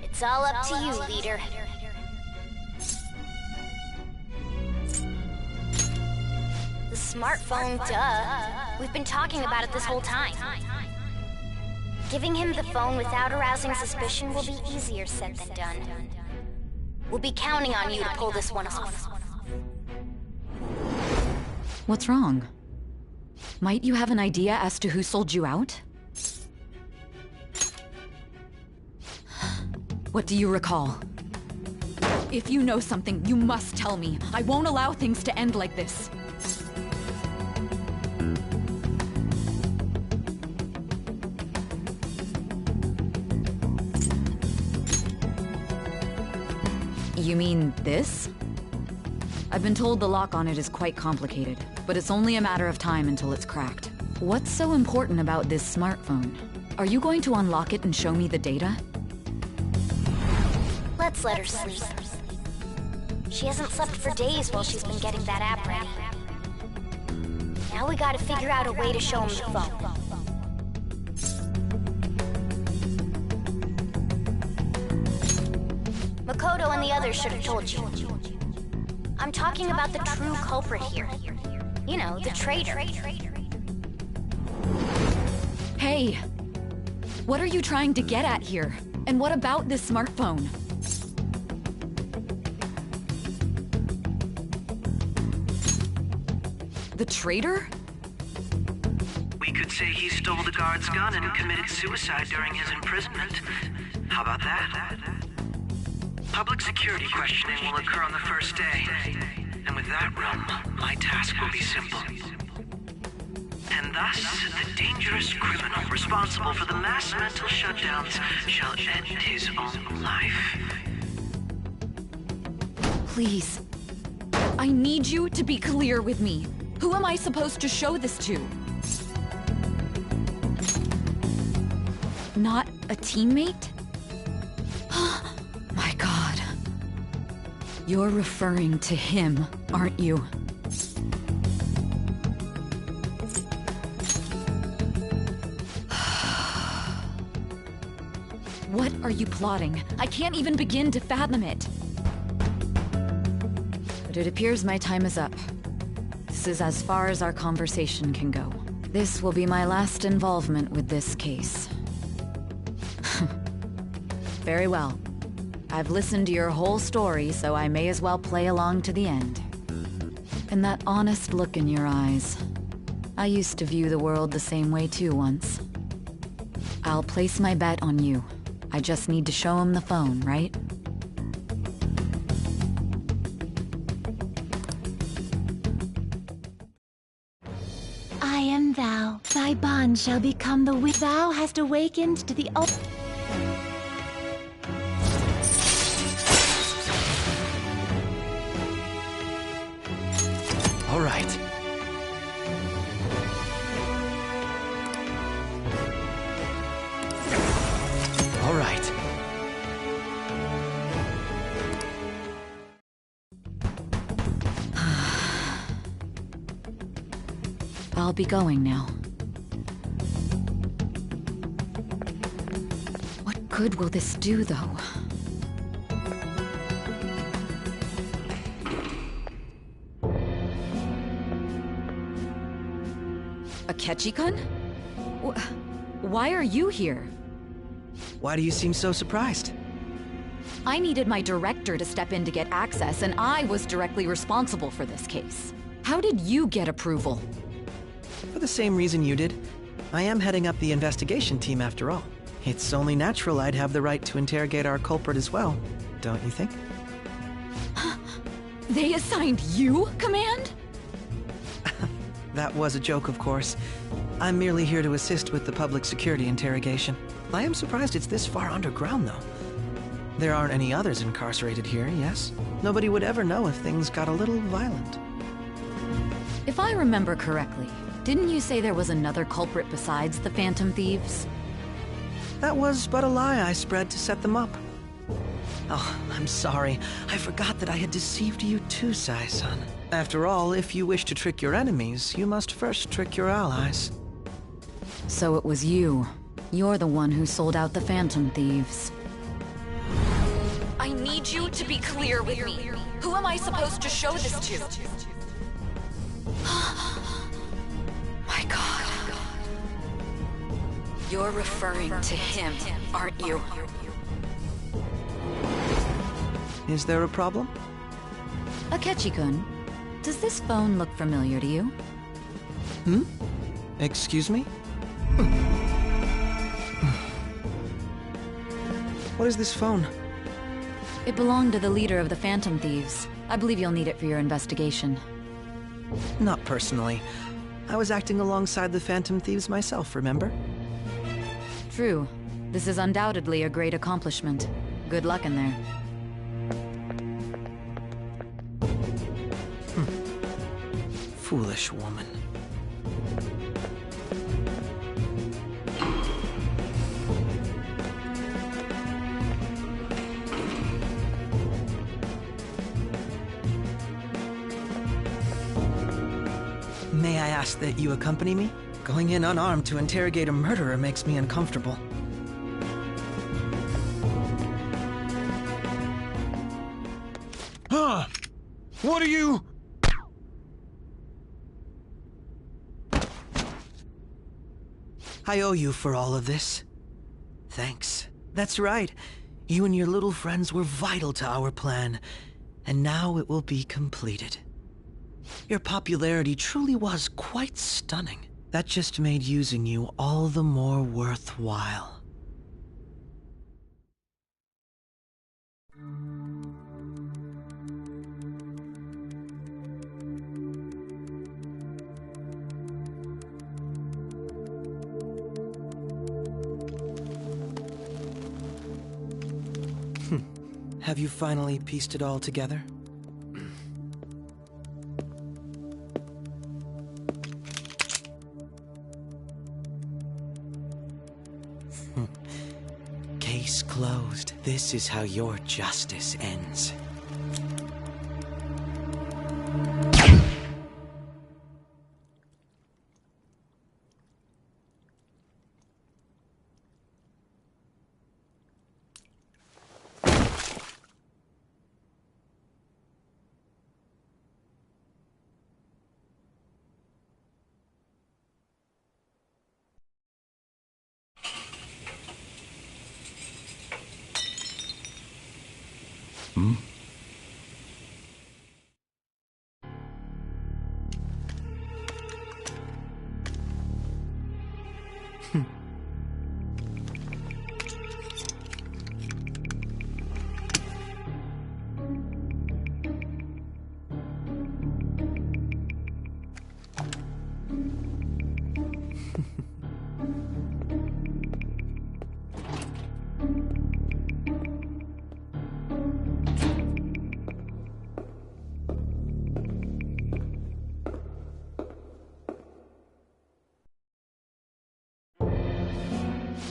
It's all up to you, leader. The smartphone, duh. We've been talking about it this whole time. Giving him the phone without arousing suspicion will be easier said than done. We'll be counting on you to pull this one off. What's wrong? Might you have an idea as to who sold you out? What do you recall? If you know something, you must tell me. I won't allow things to end like this. You mean this? I've been told the lock on it is quite complicated, but it's only a matter of time until it's cracked. What's so important about this smartphone? Are you going to unlock it and show me the data? Let's let her sleep. She hasn't slept for days while she's been getting that app ready. Now we gotta figure out a way to show him the phone. Makoto and the others should have told you. I'm talking about the true culprit here. You know, the traitor. Hey! What are you trying to get at here? And what about this smartphone? The traitor? We could say he stole the guard's gun and committed suicide during his imprisonment. How about that? Public security questioning will occur on the first day. And with that realm, my task will be simple. And thus, the dangerous criminal responsible for the mass mental shutdowns shall end his own life. Please. I need you to be clear with me. Who am I supposed to show this to? Not a teammate? My God. You're referring to him, aren't you? What are you plotting? I can't even begin to fathom it. But it appears my time is up. This is as far as our conversation can go. This will be my last involvement with this case. Very well. I've listened to your whole story, so I may as well play along to the end. And that honest look in your eyes. I used to view the world the same way too once. I'll place my bet on you. I just need to show him the phone, right? I am thou. Thy bond shall become the thou hast awakened to the All right. All right. I'll be going now. What good will this do, though? Akechi-kun? Why are you here? Why do you seem so surprised? I needed my director to step in to get access, and I was directly responsible for this case. How did you get approval? For the same reason you did. I am heading up the investigation team after all. It's only natural I'd have the right to interrogate our culprit as well, don't you think? They assigned you command? That was a joke, of course. I'm merely here to assist with the public security interrogation. I am surprised it's this far underground, though. There aren't any others incarcerated here, yes? Nobody would ever know if things got a little violent. If I remember correctly, didn't you say there was another culprit besides the Phantom Thieves? That was but a lie I spread to set them up. Oh, I'm sorry. I forgot that I had deceived you too, Sai-san. After all, if you wish to trick your enemies, you must first trick your allies. So it was you. You're the one who sold out the Phantom Thieves. I need you to be clear with me. Who am I supposed to show this to? My God. You're referring to him, aren't you? Is there a problem? Akechi-kun, does this phone look familiar to you? Hmm? Excuse me? What is this phone? It belonged to the leader of the Phantom Thieves. I believe you'll need it for your investigation. Not personally. I was acting alongside the Phantom Thieves myself, remember? True. This is undoubtedly a great accomplishment. Good luck in there. Foolish woman. May I ask that you accompany me? Going in unarmed to interrogate a murderer makes me uncomfortable. Huh? What are you... I owe you for all of this. Thanks. That's right. You and your little friends were vital to our plan, and now it will be completed. Your popularity truly was quite stunning. That just made using you all the more worthwhile. Have you finally pieced it all together? Case closed. This is how your justice ends. Hmm?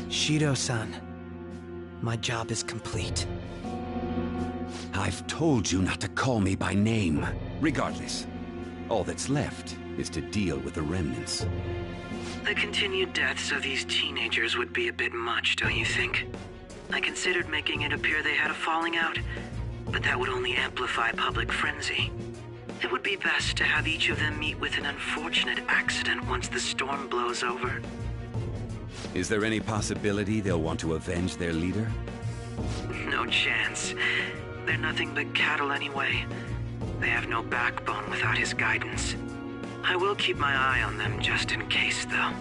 Shido-san, my job is complete. I've told you not to call me by name. Regardless, all that's left is to deal with the remnants. The continued deaths of these teenagers would be a bit much, don't you think? I considered making it appear they had a falling out, but that would only amplify public frenzy. It would be best to have each of them meet with an unfortunate accident once the storm blows over. Is there any possibility they'll want to avenge their leader? No chance. They're nothing but cattle anyway. They have no backbone without his guidance. I will keep my eye on them just in case, though.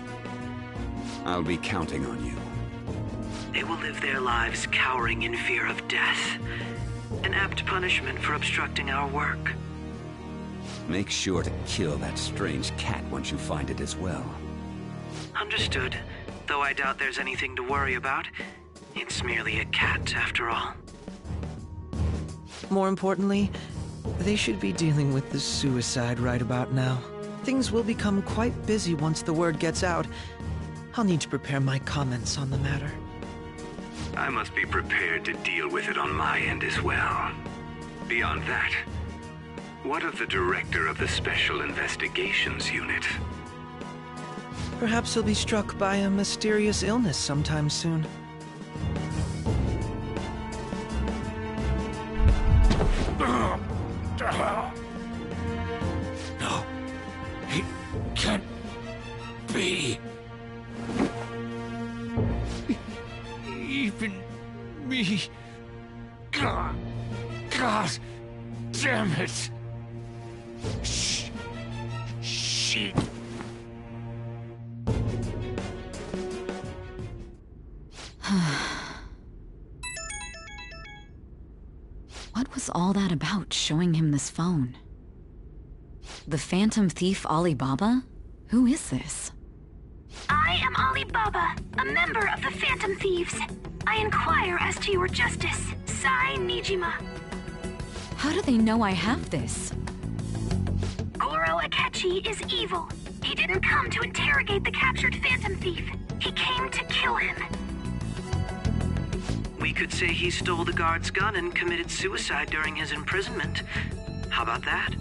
I'll be counting on you. They will live their lives cowering in fear of death. An apt punishment for obstructing our work. Make sure to kill that strange cat once you find it as well. Understood. Though I doubt there's anything to worry about. It's merely a cat, after all. More importantly, they should be dealing with the suicide right about now. Things will become quite busy once the word gets out. I'll need to prepare my comments on the matter. I must be prepared to deal with it on my end as well. Beyond that, what of the director of the Special Investigations Unit? Perhaps he'll be struck by a mysterious illness sometime soon. No, it can't be. Even me. God damn it. Shit. What was all that about, showing him this phone? The Phantom Thief Alibaba? Who is this? I am Alibaba, a member of the Phantom Thieves. I inquire as to your justice. Sai Nijima. How do they know I have this? Goro Akechi is evil. He didn't come to interrogate the captured Phantom Thief. He came to kill him. We could say he stole the guard's gun and committed suicide during his imprisonment. How about that?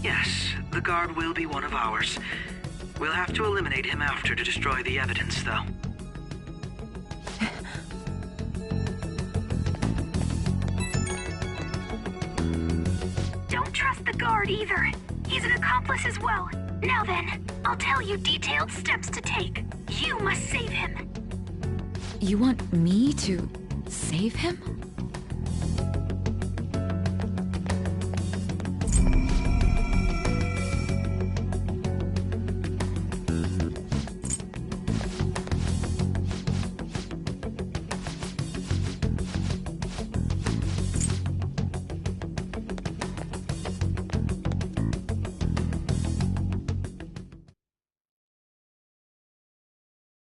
Yes, the guard will be one of ours. We'll have to eliminate him after to destroy the evidence, though. Don't trust the guard either. He's an accomplice as well. Now then, I'll tell you detailed steps to take. You must save him. You want me to save him?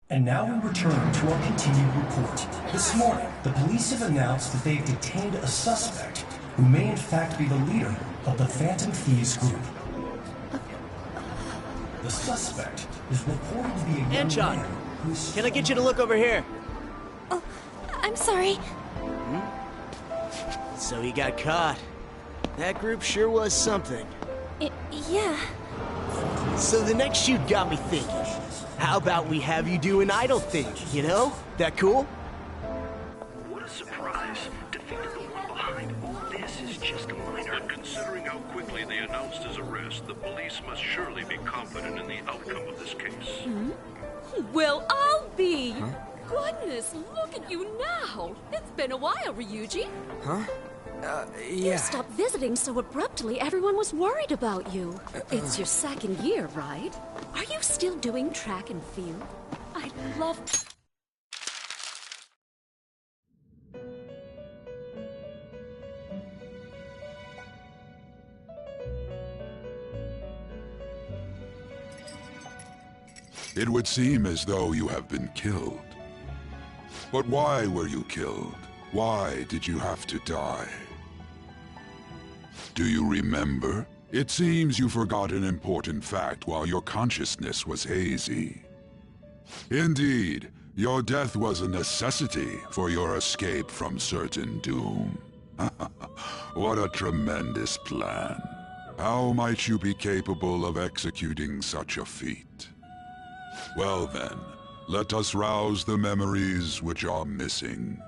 And now we return to our continued report. This morning, the police have announced that they've detained a suspect who may in fact be the leader of the Phantom Thieves group. The suspect is reported to be a young man who's... Can I get you to look over here? Oh, I'm sorry. So he got caught. That group sure was something. Yeah. So the next shoot got me thinking. How about we have you do an idol thing, you know? That cool? What a surprise. Defeated the one behind all this is just a minor. And considering how quickly they announced his arrest, the police must surely be confident in the outcome of this case. Well, I'll be. Huh? Goodness, look at you now. It's been a while, Ryuji. Huh? You stopped visiting so abruptly, everyone was worried about you. It's your second year, right? Are you still doing track and field? I'd love... It would seem as though you have been killed. But why were you killed? Why did you have to die? Do you remember? It seems you forgot an important fact while your consciousness was hazy. Indeed, your death was a necessity for your escape from certain doom. What a tremendous plan. How might you be capable of executing such a feat? Well then, let us rouse the memories which are missing.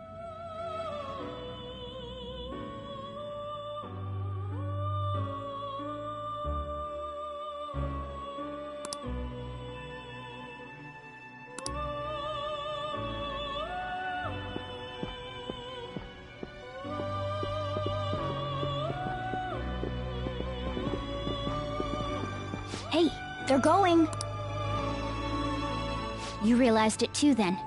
Hey, they're going. You realized it too, then.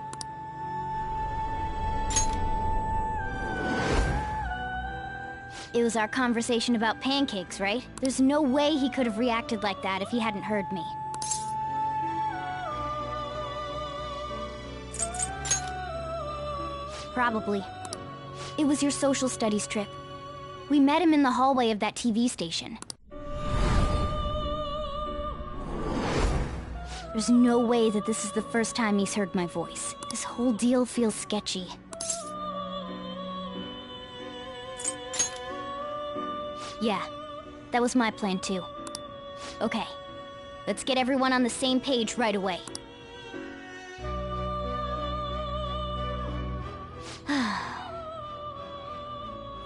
It was our conversation about pancakes, right? There's no way he could have reacted like that if he hadn't heard me. Probably. It was your social studies trip. We met him in the hallway of that TV station. There's no way that this is the first time he's heard my voice. This whole deal feels sketchy. Yeah, that was my plan too. Okay, let's get everyone on the same page right away.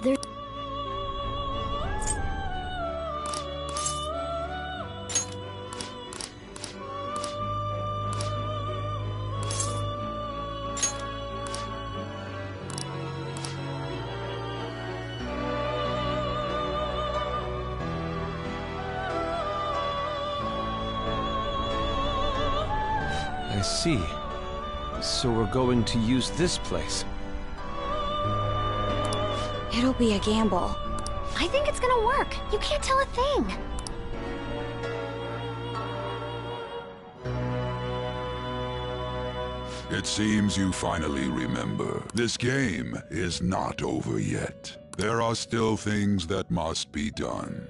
There... I see. So we're going to use this place. It'll be a gamble. I think it's gonna work. You can't tell a thing. It seems you finally remember. This game is not over yet. There are still things that must be done.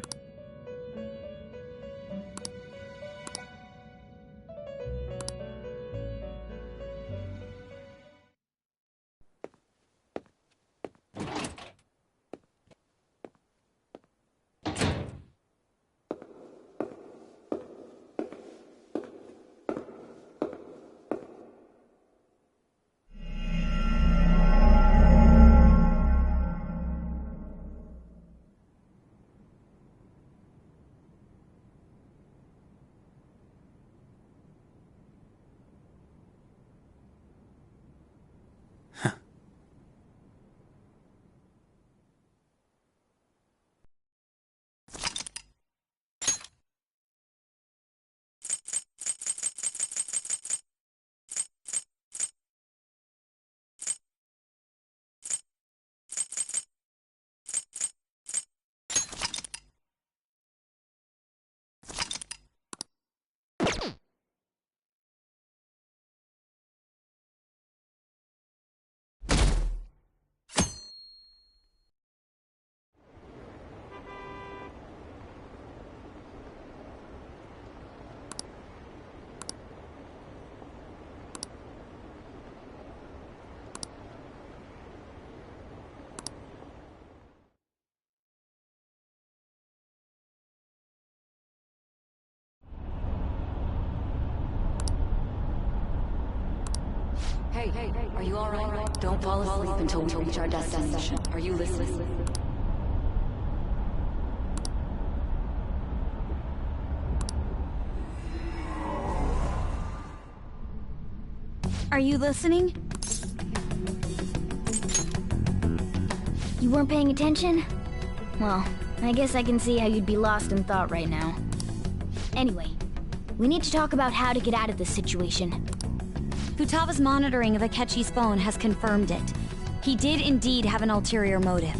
Hey, are you alright? Don't fall asleep until we reach our destination. Are you listening? Are you listening? You weren't paying attention? Well, I guess I can see how you'd be lost in thought right now. Anyway, we need to talk about how to get out of this situation. Futaga's monitoring of Akechi's phone has confirmed it. He did indeed have an ulterior motive.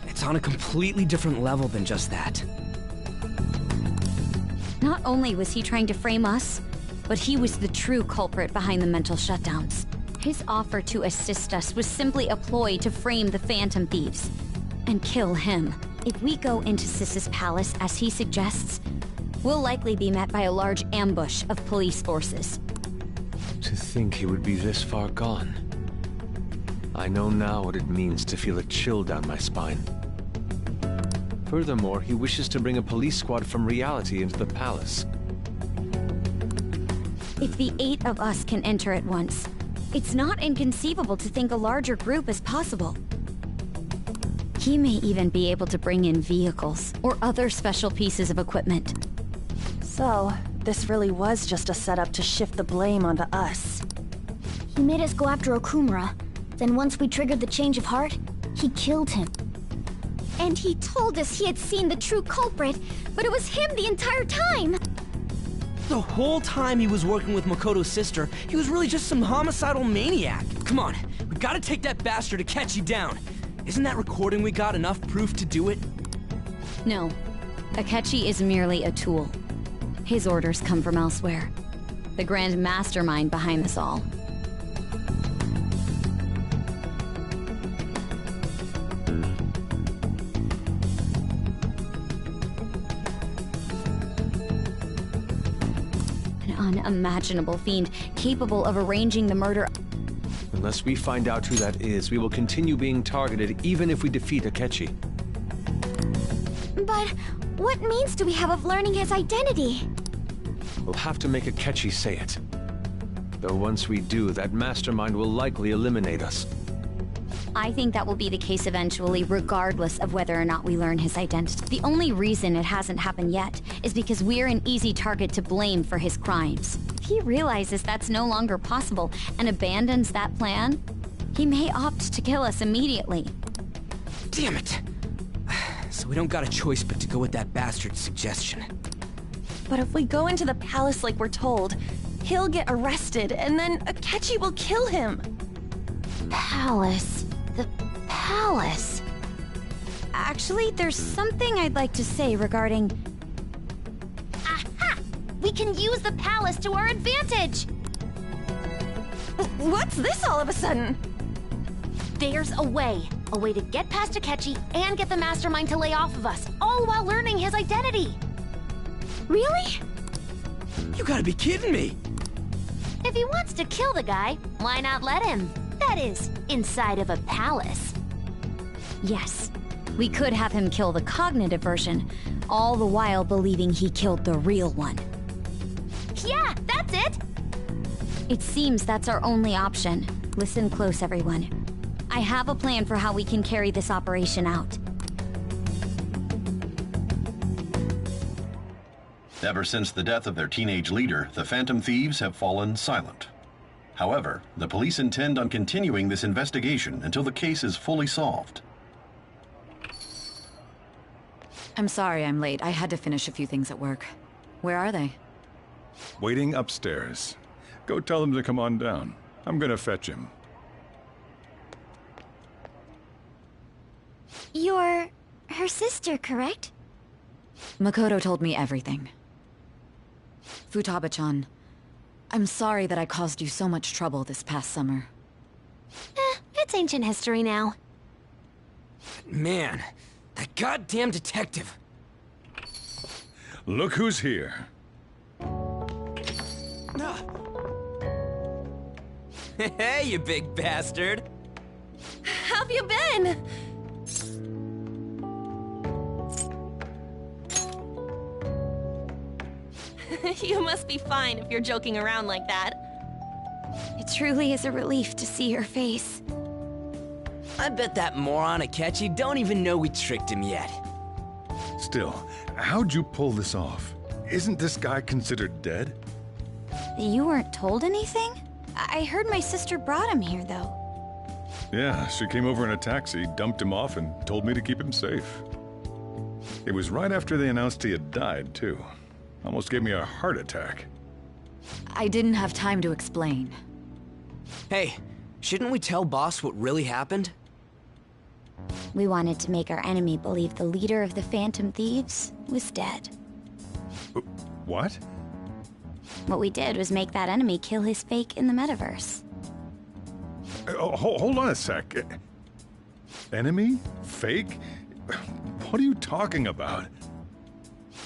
It's on a completely different level than just that. Not only was he trying to frame us, but he was the true culprit behind the mental shutdowns. His offer to assist us was simply a ploy to frame the Phantom Thieves and kill him. If we go into Sis's palace as he suggests, we'll likely be met by a large ambush of police forces. To think he would be this far gone. I know now what it means to feel a chill down my spine. Furthermore, he wishes to bring a police squad from reality into the palace. If the 8 of us can enter at once, it's not inconceivable to think a larger group is possible. He may even be able to bring in vehicles or other special pieces of equipment. So, this really was just a setup to shift the blame onto us. He made us go after Okumura. Then once we triggered the change of heart, he killed him. And he told us he had seen the true culprit, but it was him the entire time! The whole time he was working with Makoto's sister, he was really just some homicidal maniac. Come on, we gotta take that bastard Akechi down. Isn't that recording we got enough proof to do it? No. Akechi is merely a tool. His orders come from elsewhere. The grand mastermind behind this all. An unimaginable fiend capable of arranging the murder. Unless we find out who that is, we will continue being targeted even if we defeat Akechi. But what means do we have of learning his identity? We'll have to make Akechi say it. Though once we do, that mastermind will likely eliminate us. I think that will be the case eventually, regardless of whether or not we learn his identity. The only reason it hasn't happened yet is because we're an easy target to blame for his crimes. If he realizes that's no longer possible and abandons that plan, he may opt to kill us immediately. Damn it! So we don't got a choice but to go with that bastard's suggestion. But if we go into the palace like we're told, he'll get arrested, and then Akechi will kill him. Palace. The palace. Actually, there's something I'd like to say regarding... Aha! We can use the palace to our advantage! What's this all of a sudden? There's a way. A way to get past Akechi and get the mastermind to lay off of us, all while learning his identity. Really? You gotta be kidding me! If he wants to kill the guy, why not let him? That is, inside of a palace. Yes. We could have him kill the cognitive version, all the while believing he killed the real one. Yeah, that's it! It seems that's our only option. Listen close, everyone. I have a plan for how we can carry this operation out. Ever since the death of their teenage leader, the Phantom Thieves have fallen silent. However, the police intend on continuing this investigation until the case is fully solved. I'm sorry I'm late. I had to finish a few things at work. Where are they? Waiting upstairs. Go tell them to come on down. I'm gonna fetch him. You're her sister, correct? Makoto told me everything. Futaba-chan, I'm sorry that I caused you so much trouble this past summer. It's ancient history now. Man, that goddamn detective. Look who's here. Hey, you big bastard! How've you been? You must be fine if you're joking around like that. It truly is a relief to see your face. I bet that moron Akechi don't even know we tricked him yet. Still, how'd you pull this off? Isn't this guy considered dead? You weren't told anything? I heard my sister brought him here, though. Yeah, she came over in a taxi, dumped him off, and told me to keep him safe. It was right after they announced he had died, too. Almost gave me a heart attack. I didn't have time to explain. Hey, shouldn't we tell boss what really happened? We wanted to make our enemy believe the leader of the Phantom Thieves was dead. What? What we did was make that enemy kill his fake in the metaverse. Hold on a sec. Enemy? Fake? What are you talking about?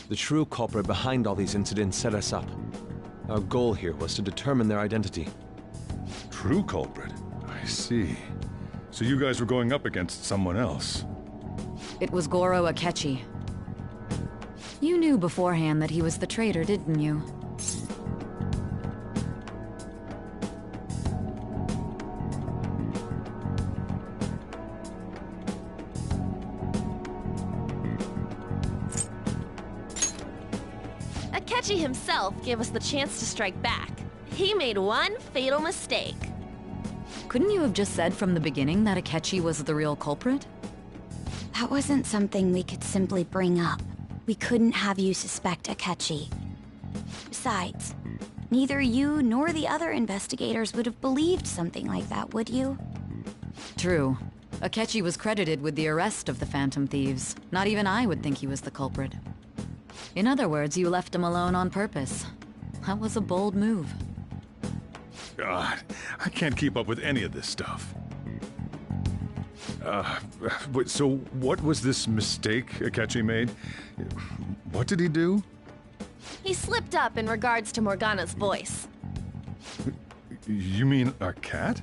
The true culprit behind all these incidents set us up. Our goal here was to determine their identity. True culprit? I see. So you guys were going up against someone else? It was Goro Akechi. You knew beforehand that he was the traitor, didn't you? Akechi himself gave us the chance to strike back. He made one fatal mistake. Couldn't you have just said from the beginning that Akechi was the real culprit? That wasn't something we could simply bring up. We couldn't have you suspect Akechi. Besides, neither you nor the other investigators would have believed something like that, would you? True. Akechi was credited with the arrest of the Phantom Thieves. Not even I would think he was the culprit. In other words, you left him alone on purpose. That was a bold move. God, I can't keep up with any of this stuff. So what was this mistake Akechi made? What did he do? He slipped up in regards to Morgana's voice. You mean a cat?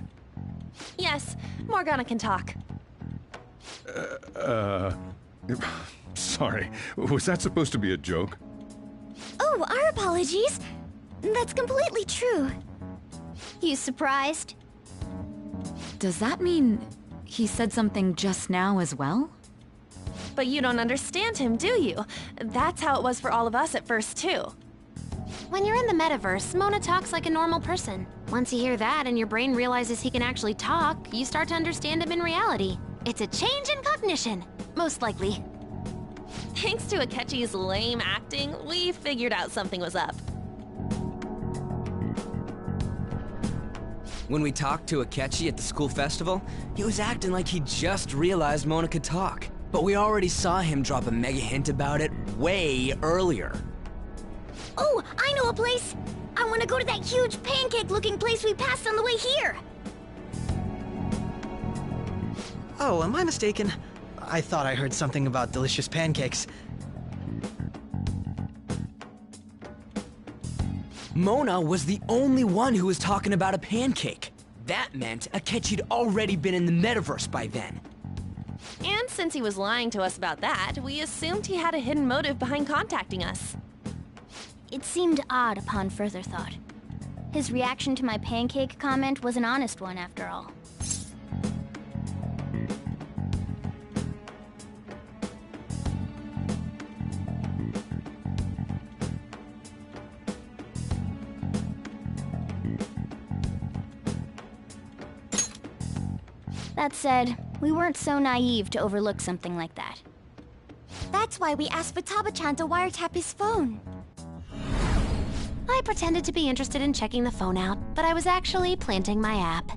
Yes, Morgana can talk. Sorry, was that supposed to be a joke? Oh, our apologies. That's completely true. You surprised? Does that mean he said something just now as well? But you don't understand him, do you? That's how it was for all of us at first, too. When you're in the metaverse, Mona talks like a normal person. Once you hear that and your brain realizes he can actually talk, you start to understand him in reality. It's a change in cognition, most likely. Thanks to Akechi's lame acting, we figured out something was up. When we talked to Akechi at the school festival, he was acting like he just realized Mona could talk. But we already saw him drop a mega hint about it way earlier. Oh, I know a place! I want to go to that huge pancake-looking place we passed on the way here! Oh, am I mistaken? I thought I heard something about delicious pancakes. Mona was the only one who was talking about a pancake. That meant Akechi'd already been in the metaverse by then. And since he was lying to us about that, we assumed he had a hidden motive behind contacting us. It seemed odd upon further thought. His reaction to my pancake comment was an honest one, after all. That said, we weren't so naive to overlook something like that. That's why we asked Futaba-chan to wiretap his phone. I pretended to be interested in checking the phone out, but I was actually planting my app.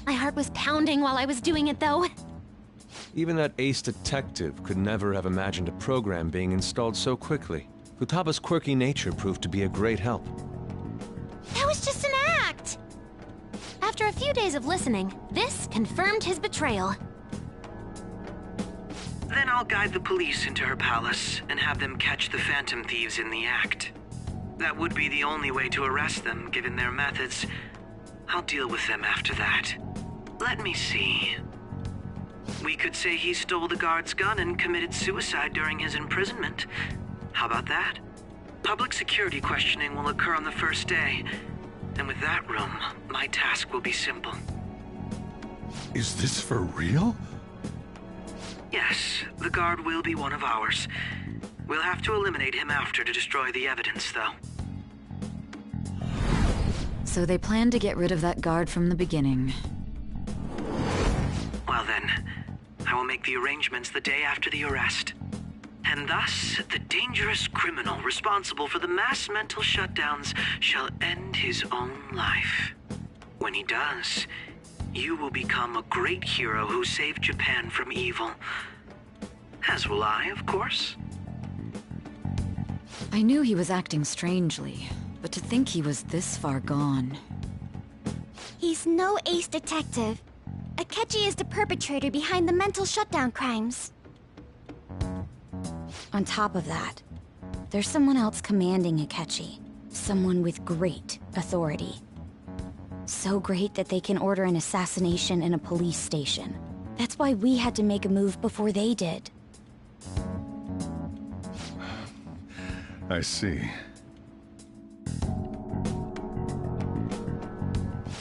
My heart was pounding while I was doing it, though. Even that ace detective could never have imagined a program being installed so quickly. Futaba's quirky nature proved to be a great help. That was just an act! After a few days of listening, this confirmed his betrayal. Then I'll guide the police into her palace and have them catch the Phantom Thieves in the act. That would be the only way to arrest them, given their methods. I'll deal with them after that. Let me see. We could say he stole the guard's gun and committed suicide during his imprisonment. How about that? Public security questioning will occur on the first day. And with that room, my task will be simple. Is this for real? Yes, the guard will be one of ours. We'll have to eliminate him after to destroy the evidence, though. So they planned to get rid of that guard from the beginning. Well then, I will make the arrangements the day after the arrest. And thus, the dangerous criminal responsible for the mass mental shutdowns shall end his own life. When he does, you will become a great hero who saved Japan from evil. As will I, of course. I knew he was acting strangely, but to think he was this far gone. He's no ace detective. Akechi is the perpetrator behind the mental shutdown crimes. On top of that, there's someone else commanding Akechi. Someone with great authority. So great that they can order an assassination in a police station. That's why we had to make a move before they did. I see.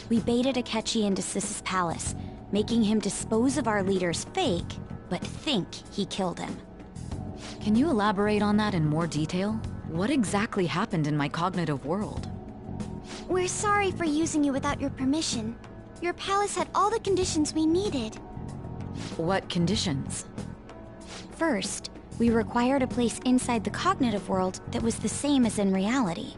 We baited Akechi into Sis's palace, making him dispose of our leader's fake, but think he killed him. Can you elaborate on that in more detail? What exactly happened in my cognitive world? We're sorry for using you without your permission. Your palace had all the conditions we needed. What conditions? First, we required a place inside the cognitive world that was the same as in reality.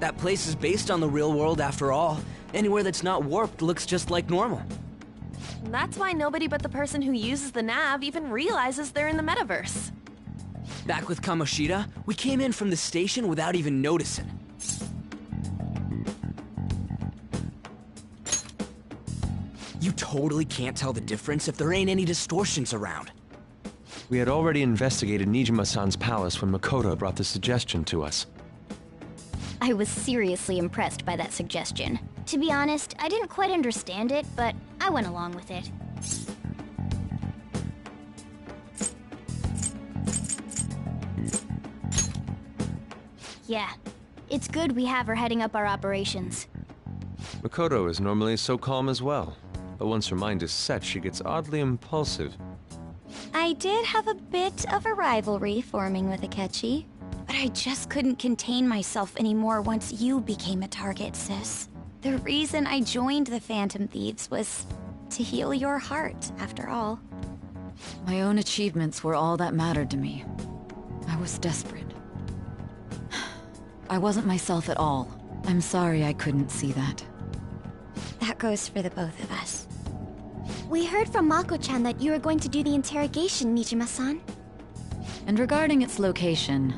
That place is based on the real world after all. Anywhere that's not warped looks just like normal. That's why nobody but the person who uses the nav even realizes they're in the metaverse. Back with Kamoshida, we came in from the station without even noticing. You totally can't tell the difference if there ain't any distortions around. We had already investigated Nijima-san's palace when Makoto brought the suggestion to us. I was seriously impressed by that suggestion. To be honest, I didn't quite understand it, but I went along with it. Yeah, it's good we have her heading up our operations. Makoto is normally so calm as well, but once her mind is set, she gets oddly impulsive. I did have a bit of a rivalry forming with Akechi, but I just couldn't contain myself anymore once you became a target, sis. The reason I joined the Phantom Thieves was to heal your heart, after all. My own achievements were all that mattered to me. I was desperate. I wasn't myself at all. I'm sorry I couldn't see that. That goes for the both of us. We heard from Mako-chan that you were going to do the interrogation, Nijima-san. And regarding its location,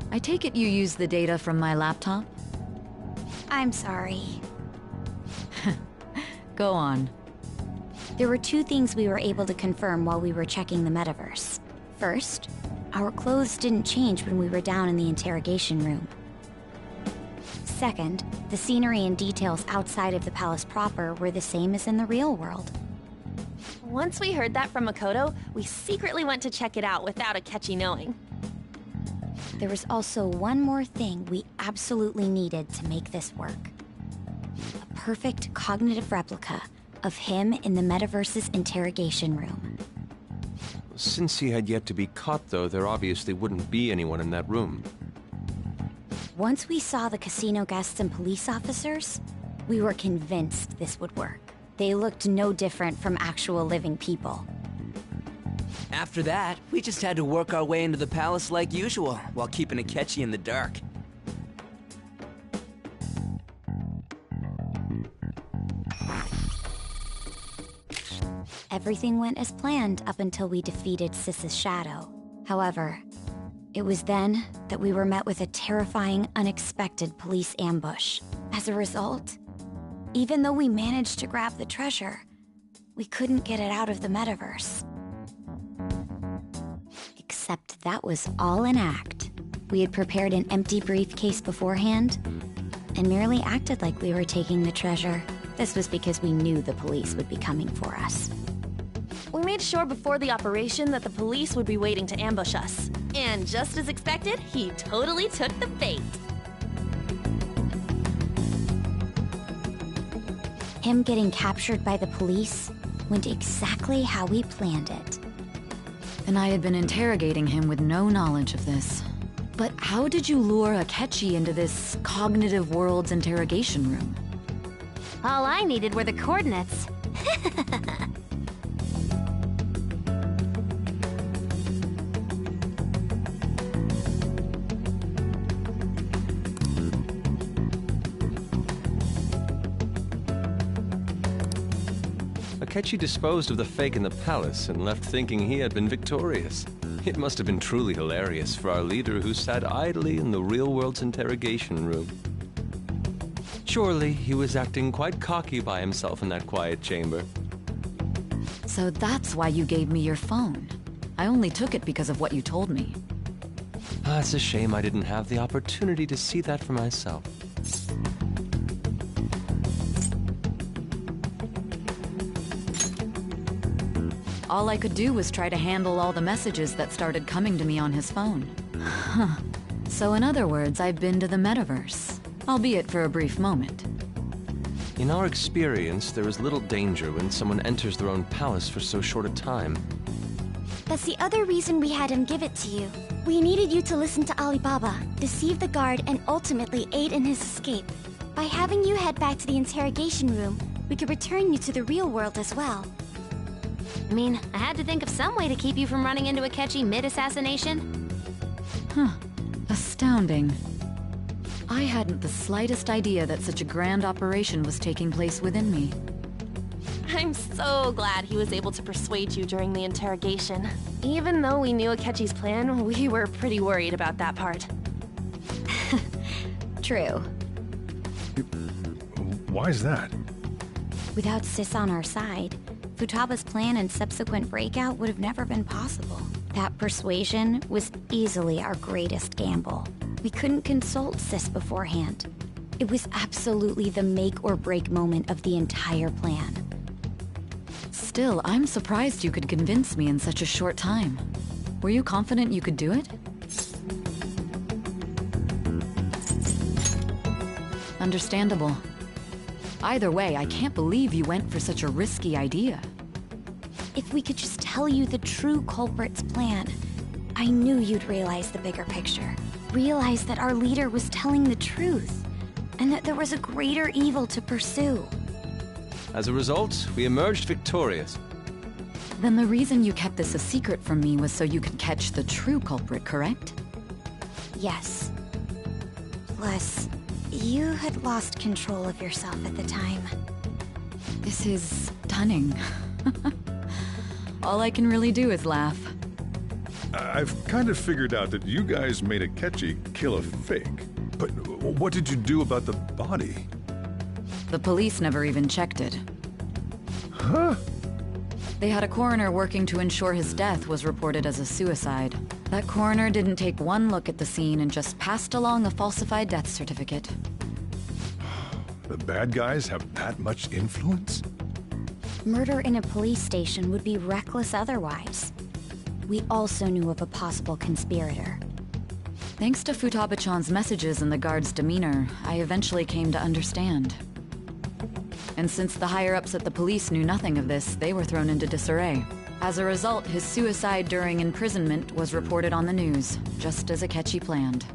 I take it you used the data from my laptop? I'm sorry. Go on. There were two things we were able to confirm while we were checking the metaverse. First, our clothes didn't change when we were down in the interrogation room. Second, the scenery and details outside of the palace proper were the same as in the real world. Once we heard that from Makoto, we secretly went to check it out without Akechi knowing. There was also one more thing we absolutely needed to make this work. A perfect cognitive replica of him in the metaverse's interrogation room. Since he had yet to be caught, though, there obviously wouldn't be anyone in that room. Once we saw the casino guests and police officers, we were convinced this would work. They looked no different from actual living people. After that, we just had to work our way into the palace like usual, while keeping Akechi in the dark. Everything went as planned up until we defeated Sis's shadow. However, it was then that we were met with a terrifying, unexpected police ambush. As a result, even though we managed to grab the treasure, we couldn't get it out of the metaverse. Except that was all an act. We had prepared an empty briefcase beforehand, and merely acted like we were taking the treasure. This was because we knew the police would be coming for us. We made sure before the operation that the police would be waiting to ambush us. And just as expected, he totally took the bait. Him getting captured by the police went exactly how we planned it. And I had been interrogating him with no knowledge of this. But how did you lure Akechi into this cognitive world's interrogation room? All I needed were the coordinates. Akechi disposed of the fake in the palace and left thinking he had been victorious. It must have been truly hilarious for our leader who sat idly in the real world's interrogation room. Surely he was acting quite cocky by himself in that quiet chamber. So that's why you gave me your phone. I only took it because of what you told me. It's a shame I didn't have the opportunity to see that for myself. All I could do was try to handle all the messages that started coming to me on his phone. Huh. So in other words, I've been to the metaverse, albeit for a brief moment. In our experience, there is little danger when someone enters their own palace for so short a time. That's the other reason we had him give it to you. We needed you to listen to Alibaba, deceive the guard, and ultimately aid in his escape. By having you head back to the interrogation room, we could return you to the real world as well. I mean, I had to think of some way to keep you from running into Akechi mid-assassination. Huh. Astounding. I hadn't the slightest idea that such a grand operation was taking place within me. I'm so glad he was able to persuade you during the interrogation. Even though we knew Akechi's plan, we were pretty worried about that part. True. Why is that? Without Sis on our side, Futaba's plan and subsequent breakout would have never been possible. That persuasion was easily our greatest gamble. We couldn't consult Sis beforehand. It was absolutely the make-or-break moment of the entire plan. Still, I'm surprised you could convince me in such a short time. Were you confident you could do it? Understandable. Either way, I can't believe you went for such a risky idea. If we could just tell you the true culprit's plan, I knew you'd realize the bigger picture. Realize that our leader was telling the truth, and that there was a greater evil to pursue. As a result, we emerged victorious. Then the reason you kept this a secret from me was so you could catch the true culprit, correct? Yes. Plus, you had lost control of yourself at the time. This is stunning. All I can really do is laugh. I've kind of figured out that you guys made Akechi kill a fake. But what did you do about the body? The police never even checked it. Huh? They had a coroner working to ensure his death was reported as a suicide. That coroner didn't take one look at the scene and just passed along a falsified death certificate. The bad guys have that much influence? Murder in a police station would be reckless otherwise. We also knew of a possible conspirator. Thanks to Futaba-chan's messages and the guard's demeanor, I eventually came to understand. And since the higher-ups at the police knew nothing of this, they were thrown into disarray. As a result, his suicide during imprisonment was reported on the news, just as Akechi planned.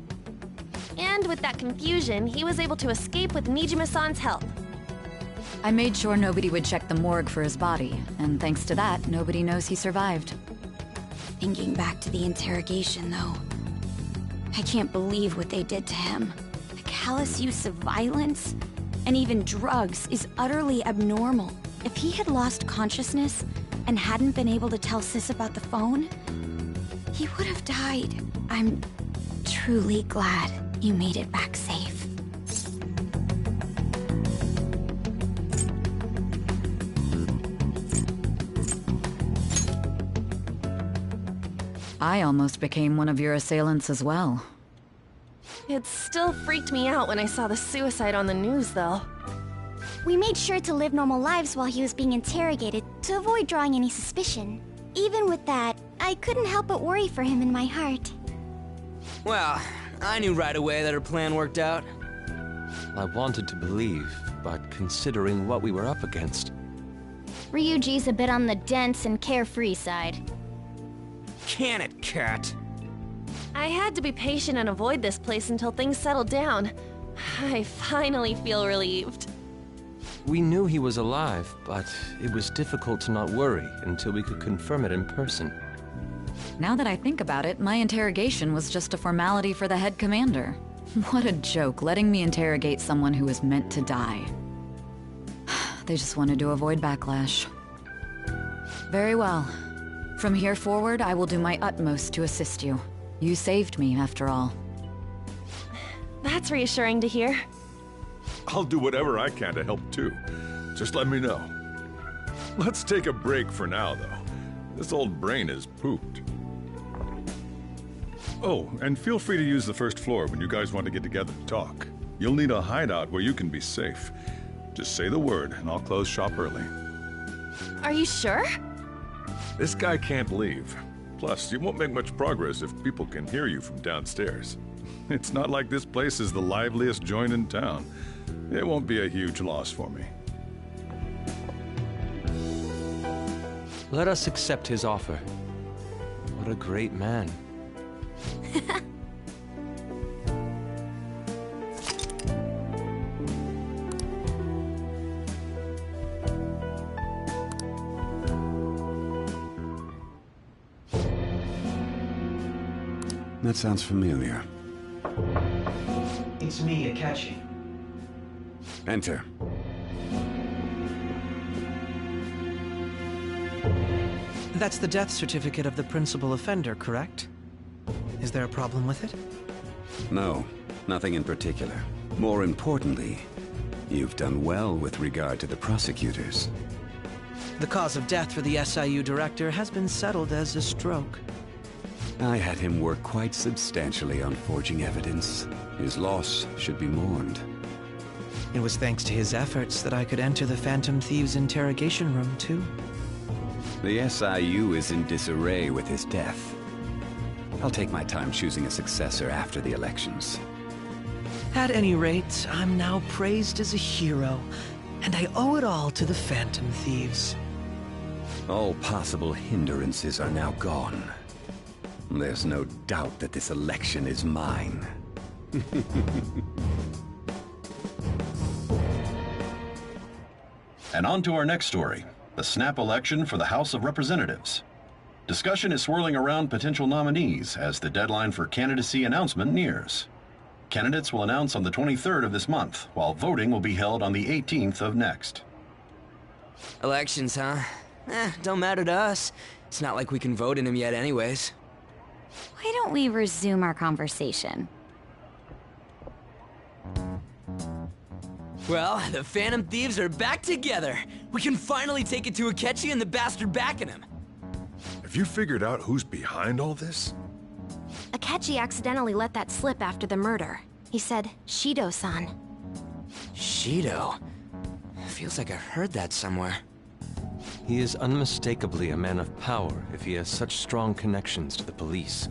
And with that confusion, he was able to escape with Nijima-san's help. I made sure nobody would check the morgue for his body, and thanks to that, nobody knows he survived. Thinking back to the interrogation, though, I can't believe what they did to him. The callous use of violence, and even drugs, is utterly abnormal. If he had lost consciousness and hadn't been able to tell Sis about the phone, he would have died. I'm truly glad you made it back safe. I almost became one of your assailants as well. It still freaked me out when I saw the suicide on the news, though. We made sure to live normal lives while he was being interrogated to avoid drawing any suspicion. Even with that, I couldn't help but worry for him in my heart. Well, I knew right away that her plan worked out. I wanted to believe, but considering what we were up against... Ryuji's a bit on the dense and carefree side. Can it, Cat? I had to be patient and avoid this place until things settled down. I finally feel relieved. We knew he was alive, but it was difficult to not worry until we could confirm it in person. Now that I think about it, my interrogation was just a formality for the head commander. What a joke, letting me interrogate someone who was meant to die. They just wanted to avoid backlash. Very well. From here forward, I will do my utmost to assist you. You saved me, after all. That's reassuring to hear. I'll do whatever I can to help too. Just let me know. Let's take a break for now, though. This old brain is pooped. Oh, and feel free to use the first floor when you guys want to get together to talk. You'll need a hideout where you can be safe. Just say the word, and I'll close shop early. Are you sure? This guy can't leave. Plus, you won't make much progress if people can hear you from downstairs. It's not like this place is the liveliest joint in town. It won't be a huge loss for me. Let us accept his offer. What a great man. That sounds familiar. A It's me, Akechi. Enter. That's the death certificate of the principal offender, correct? Is there a problem with it? No, nothing in particular. More importantly, you've done well with regard to the prosecutors. The cause of death for the SIU director has been settled as a stroke. I had him work quite substantially on forging evidence. His loss should be mourned. It was thanks to his efforts that I could enter the Phantom Thieves' interrogation room, too. The SIU is in disarray with his death. I'll take my time choosing a successor after the elections. At any rate, I'm now praised as a hero, and I owe it all to the Phantom Thieves. All possible hindrances are now gone. There's no doubt that this election is mine. And on to our next story, the snap election for the House of Representatives. Discussion is swirling around potential nominees as the deadline for candidacy announcement nears. Candidates will announce on the 23rd of this month, while voting will be held on the 18th of next. Elections, huh? Don't matter to us. It's not like we can vote in them yet anyways. Why don't we resume our conversation? Well, the Phantom Thieves are back together. We can finally take it to Akechi and the bastard backing him. Have you figured out who's behind all this? Akechi accidentally let that slip after the murder. He said, Shido-san. Shido? Feels like I heard that somewhere. He is unmistakably a man of power if he has such strong connections to the police.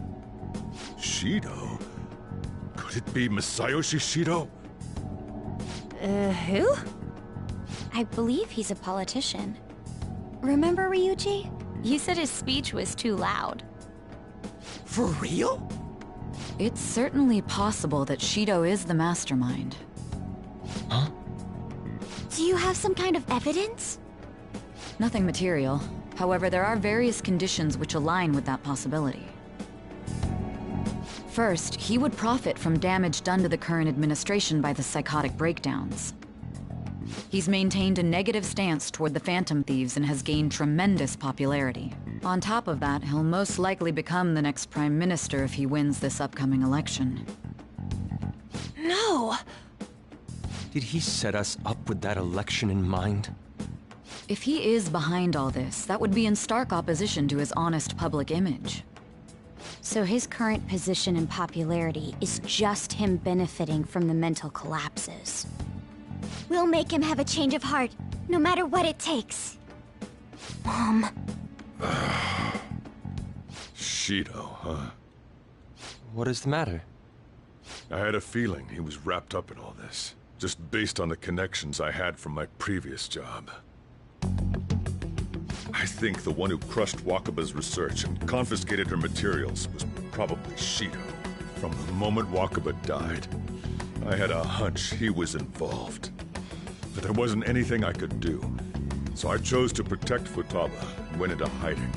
Shido? Could it be Masayoshi Shido? Who? I believe he's a politician. Remember, Ryuji? You said his speech was too loud. For real? It's certainly possible that Shido is the mastermind. Huh? Do you have some kind of evidence? Nothing material. However, there are various conditions which align with that possibility. First, he would profit from damage done to the current administration by the psychotic breakdowns. He's maintained a negative stance toward the Phantom Thieves and has gained tremendous popularity. On top of that, he'll most likely become the next Prime Minister if he wins this upcoming election. No! Did he set us up with that election in mind? If he is behind all this, that would be in stark opposition to his honest public image. So his current position and popularity is just him benefiting from the mental collapses. We'll make him have a change of heart, no matter what it takes. Mom. Shido, huh? What is the matter? I had a feeling he was wrapped up in all this, just based on the connections I had from my previous job. I think the one who crushed Wakaba's research and confiscated her materials was probably Shido. From the moment Wakaba died, I had a hunch he was involved. But there wasn't anything I could do, so I chose to protect Futaba and went into hiding.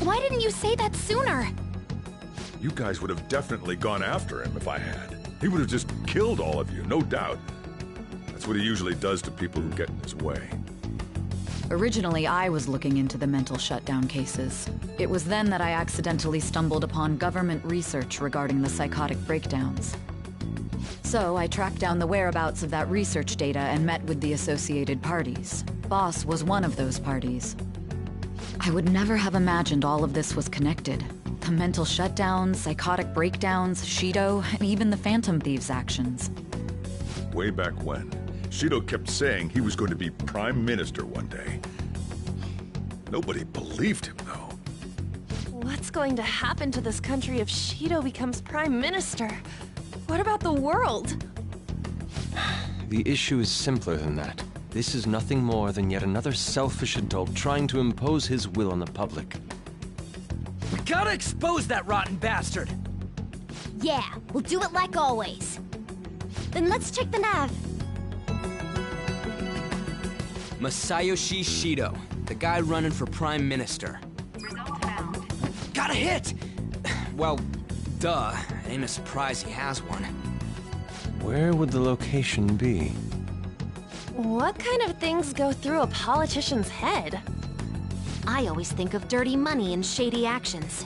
Why didn't you say that sooner? You guys would have definitely gone after him if I had. He would have just killed all of you, no doubt. That's what he usually does to people who get in his way. Originally, I was looking into the mental shutdown cases. It was then that I accidentally stumbled upon government research regarding the psychotic breakdowns. So I tracked down the whereabouts of that research data and met with the associated parties. Boss was one of those parties. I would never have imagined all of this was connected. The mental shutdowns, psychotic breakdowns, Shido, and even the Phantom Thieves' actions. Way back when, Shido kept saying he was going to be Prime Minister one day. Nobody believed him, though. What's going to happen to this country if Shido becomes Prime Minister? What about the world? The issue is simpler than that. This is nothing more than yet another selfish adult trying to impose his will on the public. We gotta expose that rotten bastard! Yeah, we'll do it like always. Then let's check the nav. Masayoshi Shido, the guy running for Prime Minister. Got a hit! Well, duh. It ain't a surprise he has one. Where would the location be? What kind of things go through a politician's head? I always think of dirty money and shady actions.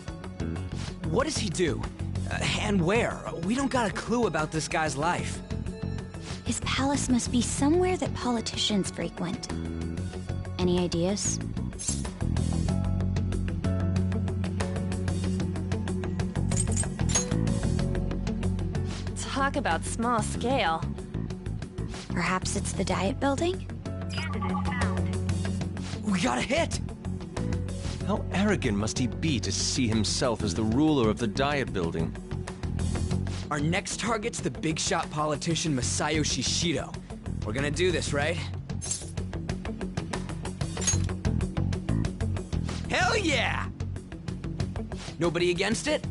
What does he do? And where? We don't got a clue about this guy's life. His palace must be somewhere that politicians frequent. Any ideas? Talk about small scale. Perhaps it's the Diet Building? We got a hit! How arrogant must he be to see himself as the ruler of the Diet Building? Our next target's the big shot politician Masayoshi Shido. We're gonna do this, right? Hell yeah! Nobody against it?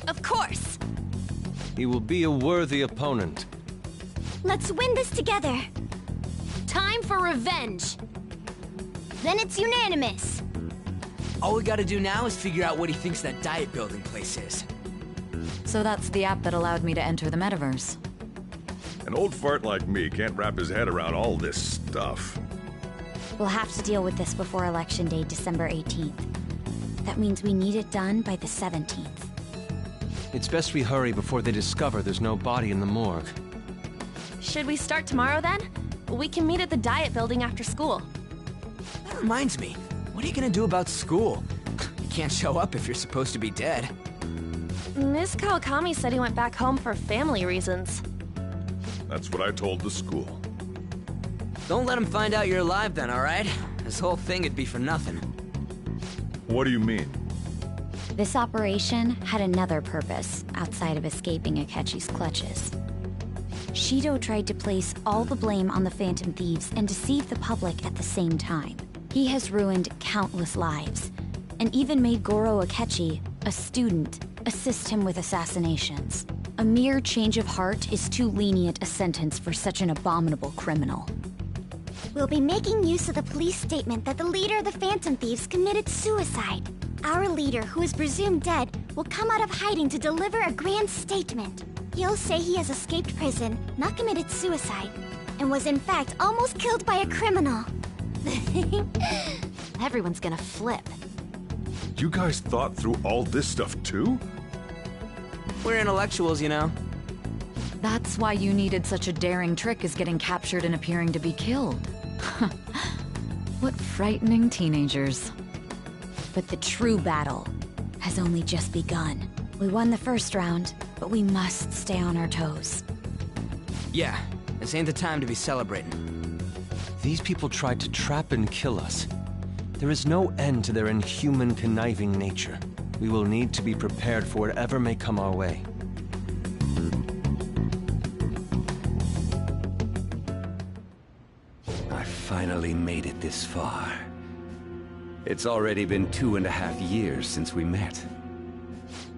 Of course! He will be a worthy opponent. Let's win this together. Time for revenge. Then it's unanimous. All we gotta do now is figure out what he thinks that Diet Building place is. So that's the app that allowed me to enter the metaverse. An old fart like me can't wrap his head around all this stuff. We'll have to deal with this before Election Day, December 18th. That means we need it done by the 17th. It's best we hurry before they discover there's no body in the morgue. Should we start tomorrow then? We can meet at the Diet Building after school. That reminds me, what are you gonna do about school? You can't show up if you're supposed to be dead. Miss Kawakami said he went back home for family reasons. That's what I told the school. Don't let him find out you're alive then, alright? This whole thing would be for nothing. What do you mean? This operation had another purpose outside of escaping Akechi's clutches. Shido tried to place all the blame on the Phantom Thieves and deceive the public at the same time. He has ruined countless lives, and even made Goro Akechi, a student, assist him with assassinations. A mere change of heart is too lenient a sentence for such an abominable criminal. We'll be making use of the police statement that the leader of the Phantom Thieves committed suicide. Our leader, who is presumed dead, will come out of hiding to deliver a grand statement. He'll say he has escaped prison, not committed suicide, and was in fact almost killed by a criminal. Everyone's gonna flip. You guys thought through all this stuff too? We're intellectuals, you know. That's why you needed such a daring trick as getting captured and appearing to be killed. What frightening teenagers. But the true battle has only just begun. We won the first round, but we must stay on our toes. Yeah, this ain't the time to be celebrating. These people tried to trap and kill us. There is no end to their inhuman, conniving nature. We will need to be prepared for whatever may come our way. I finally made it this far. It's already been 2.5 years since we met.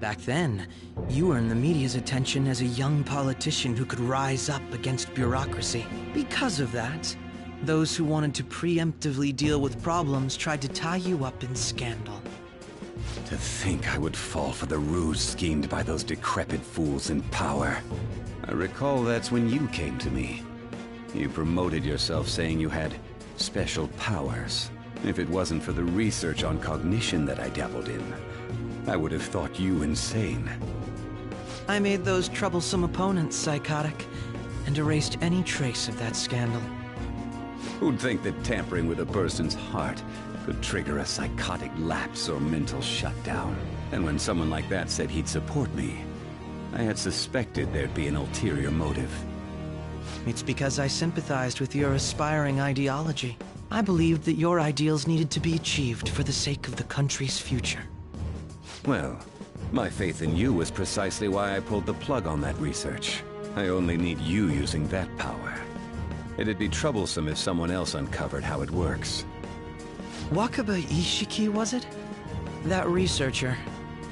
Back then, you earned the media's attention as a young politician who could rise up against bureaucracy. Because of that, those who wanted to preemptively deal with problems tried to tie you up in scandal. To think I would fall for the ruse schemed by those decrepit fools in power. I recall that's when you came to me. You promoted yourself saying you had special powers. If it wasn't for the research on cognition that I dabbled in, I would have thought you insane. I made those troublesome opponents psychotic, and erased any trace of that scandal. Who'd think that tampering with a person's heart could trigger a psychotic lapse or mental shutdown? And when someone like that said he'd support me, I had suspected there'd be an ulterior motive. It's because I sympathized with your aspiring ideology. I believed that your ideals needed to be achieved for the sake of the country's future. Well, my faith in you was precisely why I pulled the plug on that research. I only need you using that power. It'd be troublesome if someone else uncovered how it works. Wakaba Ishiki, was it? That researcher.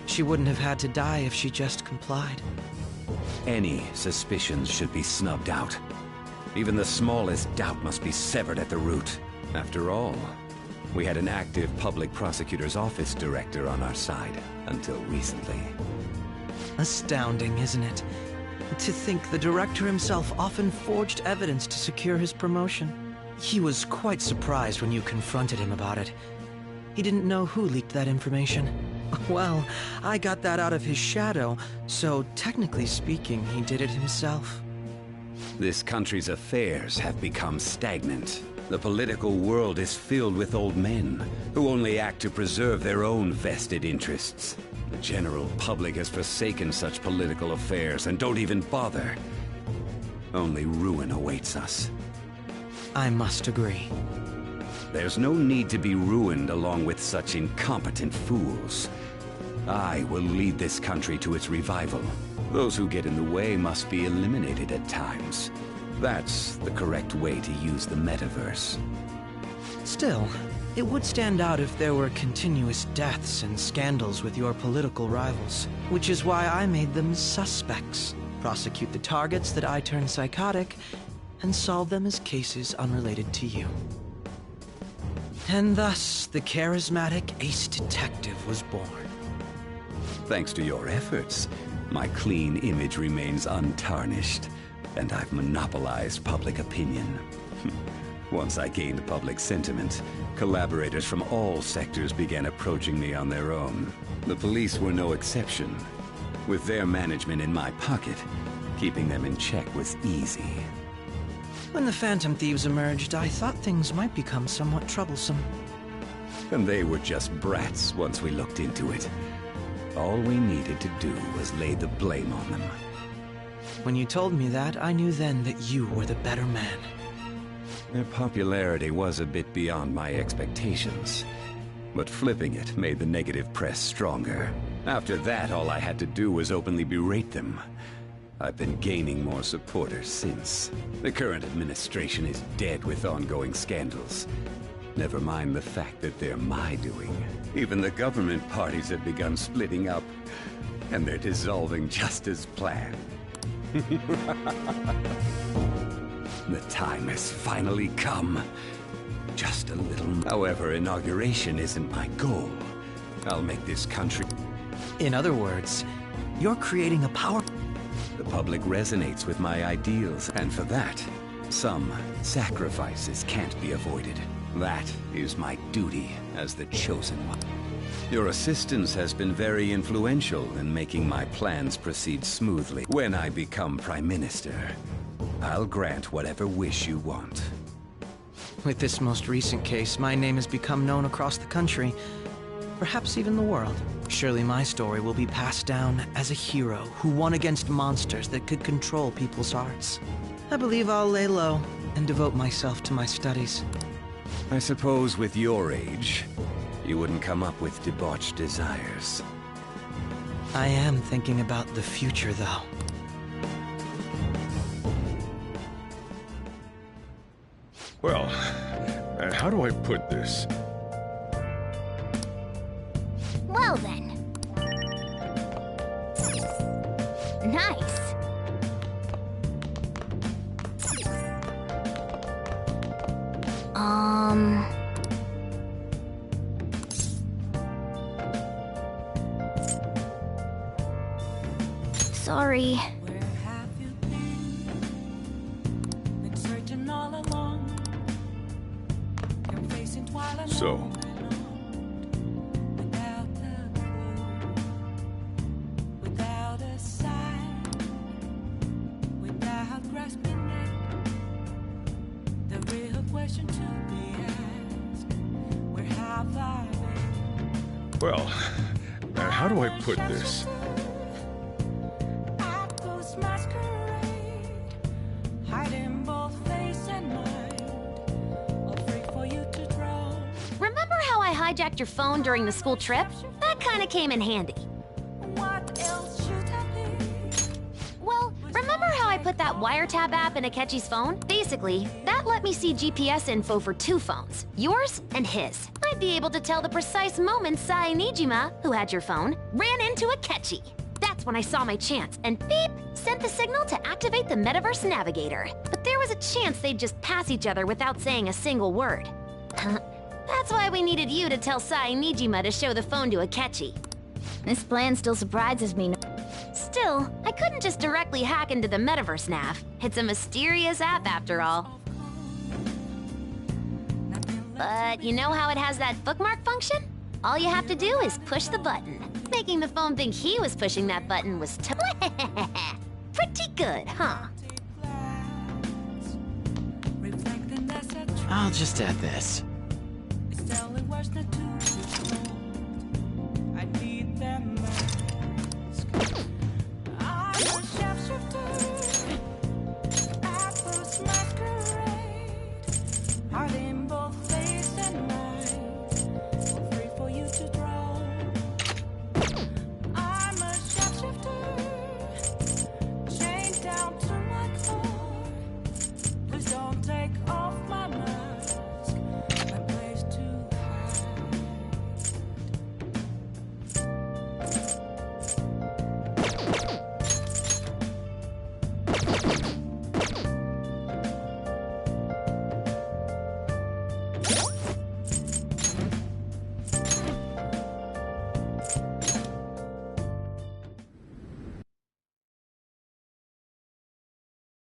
She wouldn't have had to die if she just complied. Any suspicions should be snubbed out. Even the smallest doubt must be severed at the root. After all, we had an active public prosecutor's office director on our side, until recently. Astounding, isn't it? To think the director himself often forged evidence to secure his promotion. He was quite surprised when you confronted him about it. He didn't know who leaked that information. Well, I got that out of his shadow, so technically speaking, he did it himself. This country's affairs have become stagnant. The political world is filled with old men who only act to preserve their own vested interests. The general public has forsaken such political affairs and don't even bother. Only ruin awaits us. I must agree. There's no need to be ruined along with such incompetent fools. I will lead this country to its revival. Those who get in the way must be eliminated at times. That's the correct way to use the metaverse. Still, it would stand out if there were continuous deaths and scandals with your political rivals, which is why I made them suspects. Prosecute the targets that I turn psychotic, and solve them as cases unrelated to you. And thus, the charismatic ace detective was born. Thanks to your efforts, my clean image remains untarnished, and I've monopolized public opinion. Once I gained public sentiment, collaborators from all sectors began approaching me on their own. The police were no exception. With their management in my pocket, keeping them in check was easy. When the Phantom Thieves emerged, I thought things might become somewhat troublesome. And they were just brats once we looked into it. All we needed to do was lay the blame on them. When you told me that, I knew then that you were the better man. Their popularity was a bit beyond my expectations, but flipping it made the negative press stronger. After that, all I had to do was openly berate them. I've been gaining more supporters since. The current administration is dead with ongoing scandals. Never mind the fact that they're my doing. Even the government parties have begun splitting up, and they're dissolving just as planned. The time has finally come. Just a little. However, inauguration isn't my goal. I'll make this country... In other words, you're creating a power... The public resonates with my ideals, and for that, some sacrifices can't be avoided. That is my duty as the chosen one. Your assistance has been very influential in making my plans proceed smoothly. When I become Prime Minister, I'll grant whatever wish you want. With this most recent case, my name has become known across the country, perhaps even the world. Surely my story will be passed down as a hero who won against monsters that could control people's hearts. I believe I'll lay low and devote myself to my studies. I suppose with your age, you wouldn't come up with debauched desires. I am thinking about the future, though. Well, how do I put this? Well then. Nice. Sorry. So, well, how do I put this? Remember how I hijacked your phone during the school trip? That kinda came in handy. Well, remember how I put that wiretap app in Akechi's phone? Basically, that let me see GPS info for two phones, yours and his. I'd be able to tell the precise moment Sai Nijima, who had your phone, ran into Akechi. That's when I saw my chance, and beep, sent the signal to activate the Metaverse Navigator. But there was a chance they'd just pass each other without saying a single word. That's why we needed you to tell Sai Nijima to show the phone to Akechi. This plan still surprises me. Still, I couldn't just directly hack into the metaverse nav. It's a mysterious app after all. But you know how it has that bookmark function? All you have to do is push the button. Making the phone think he was pushing that button was pretty good, huh? I'll just add this.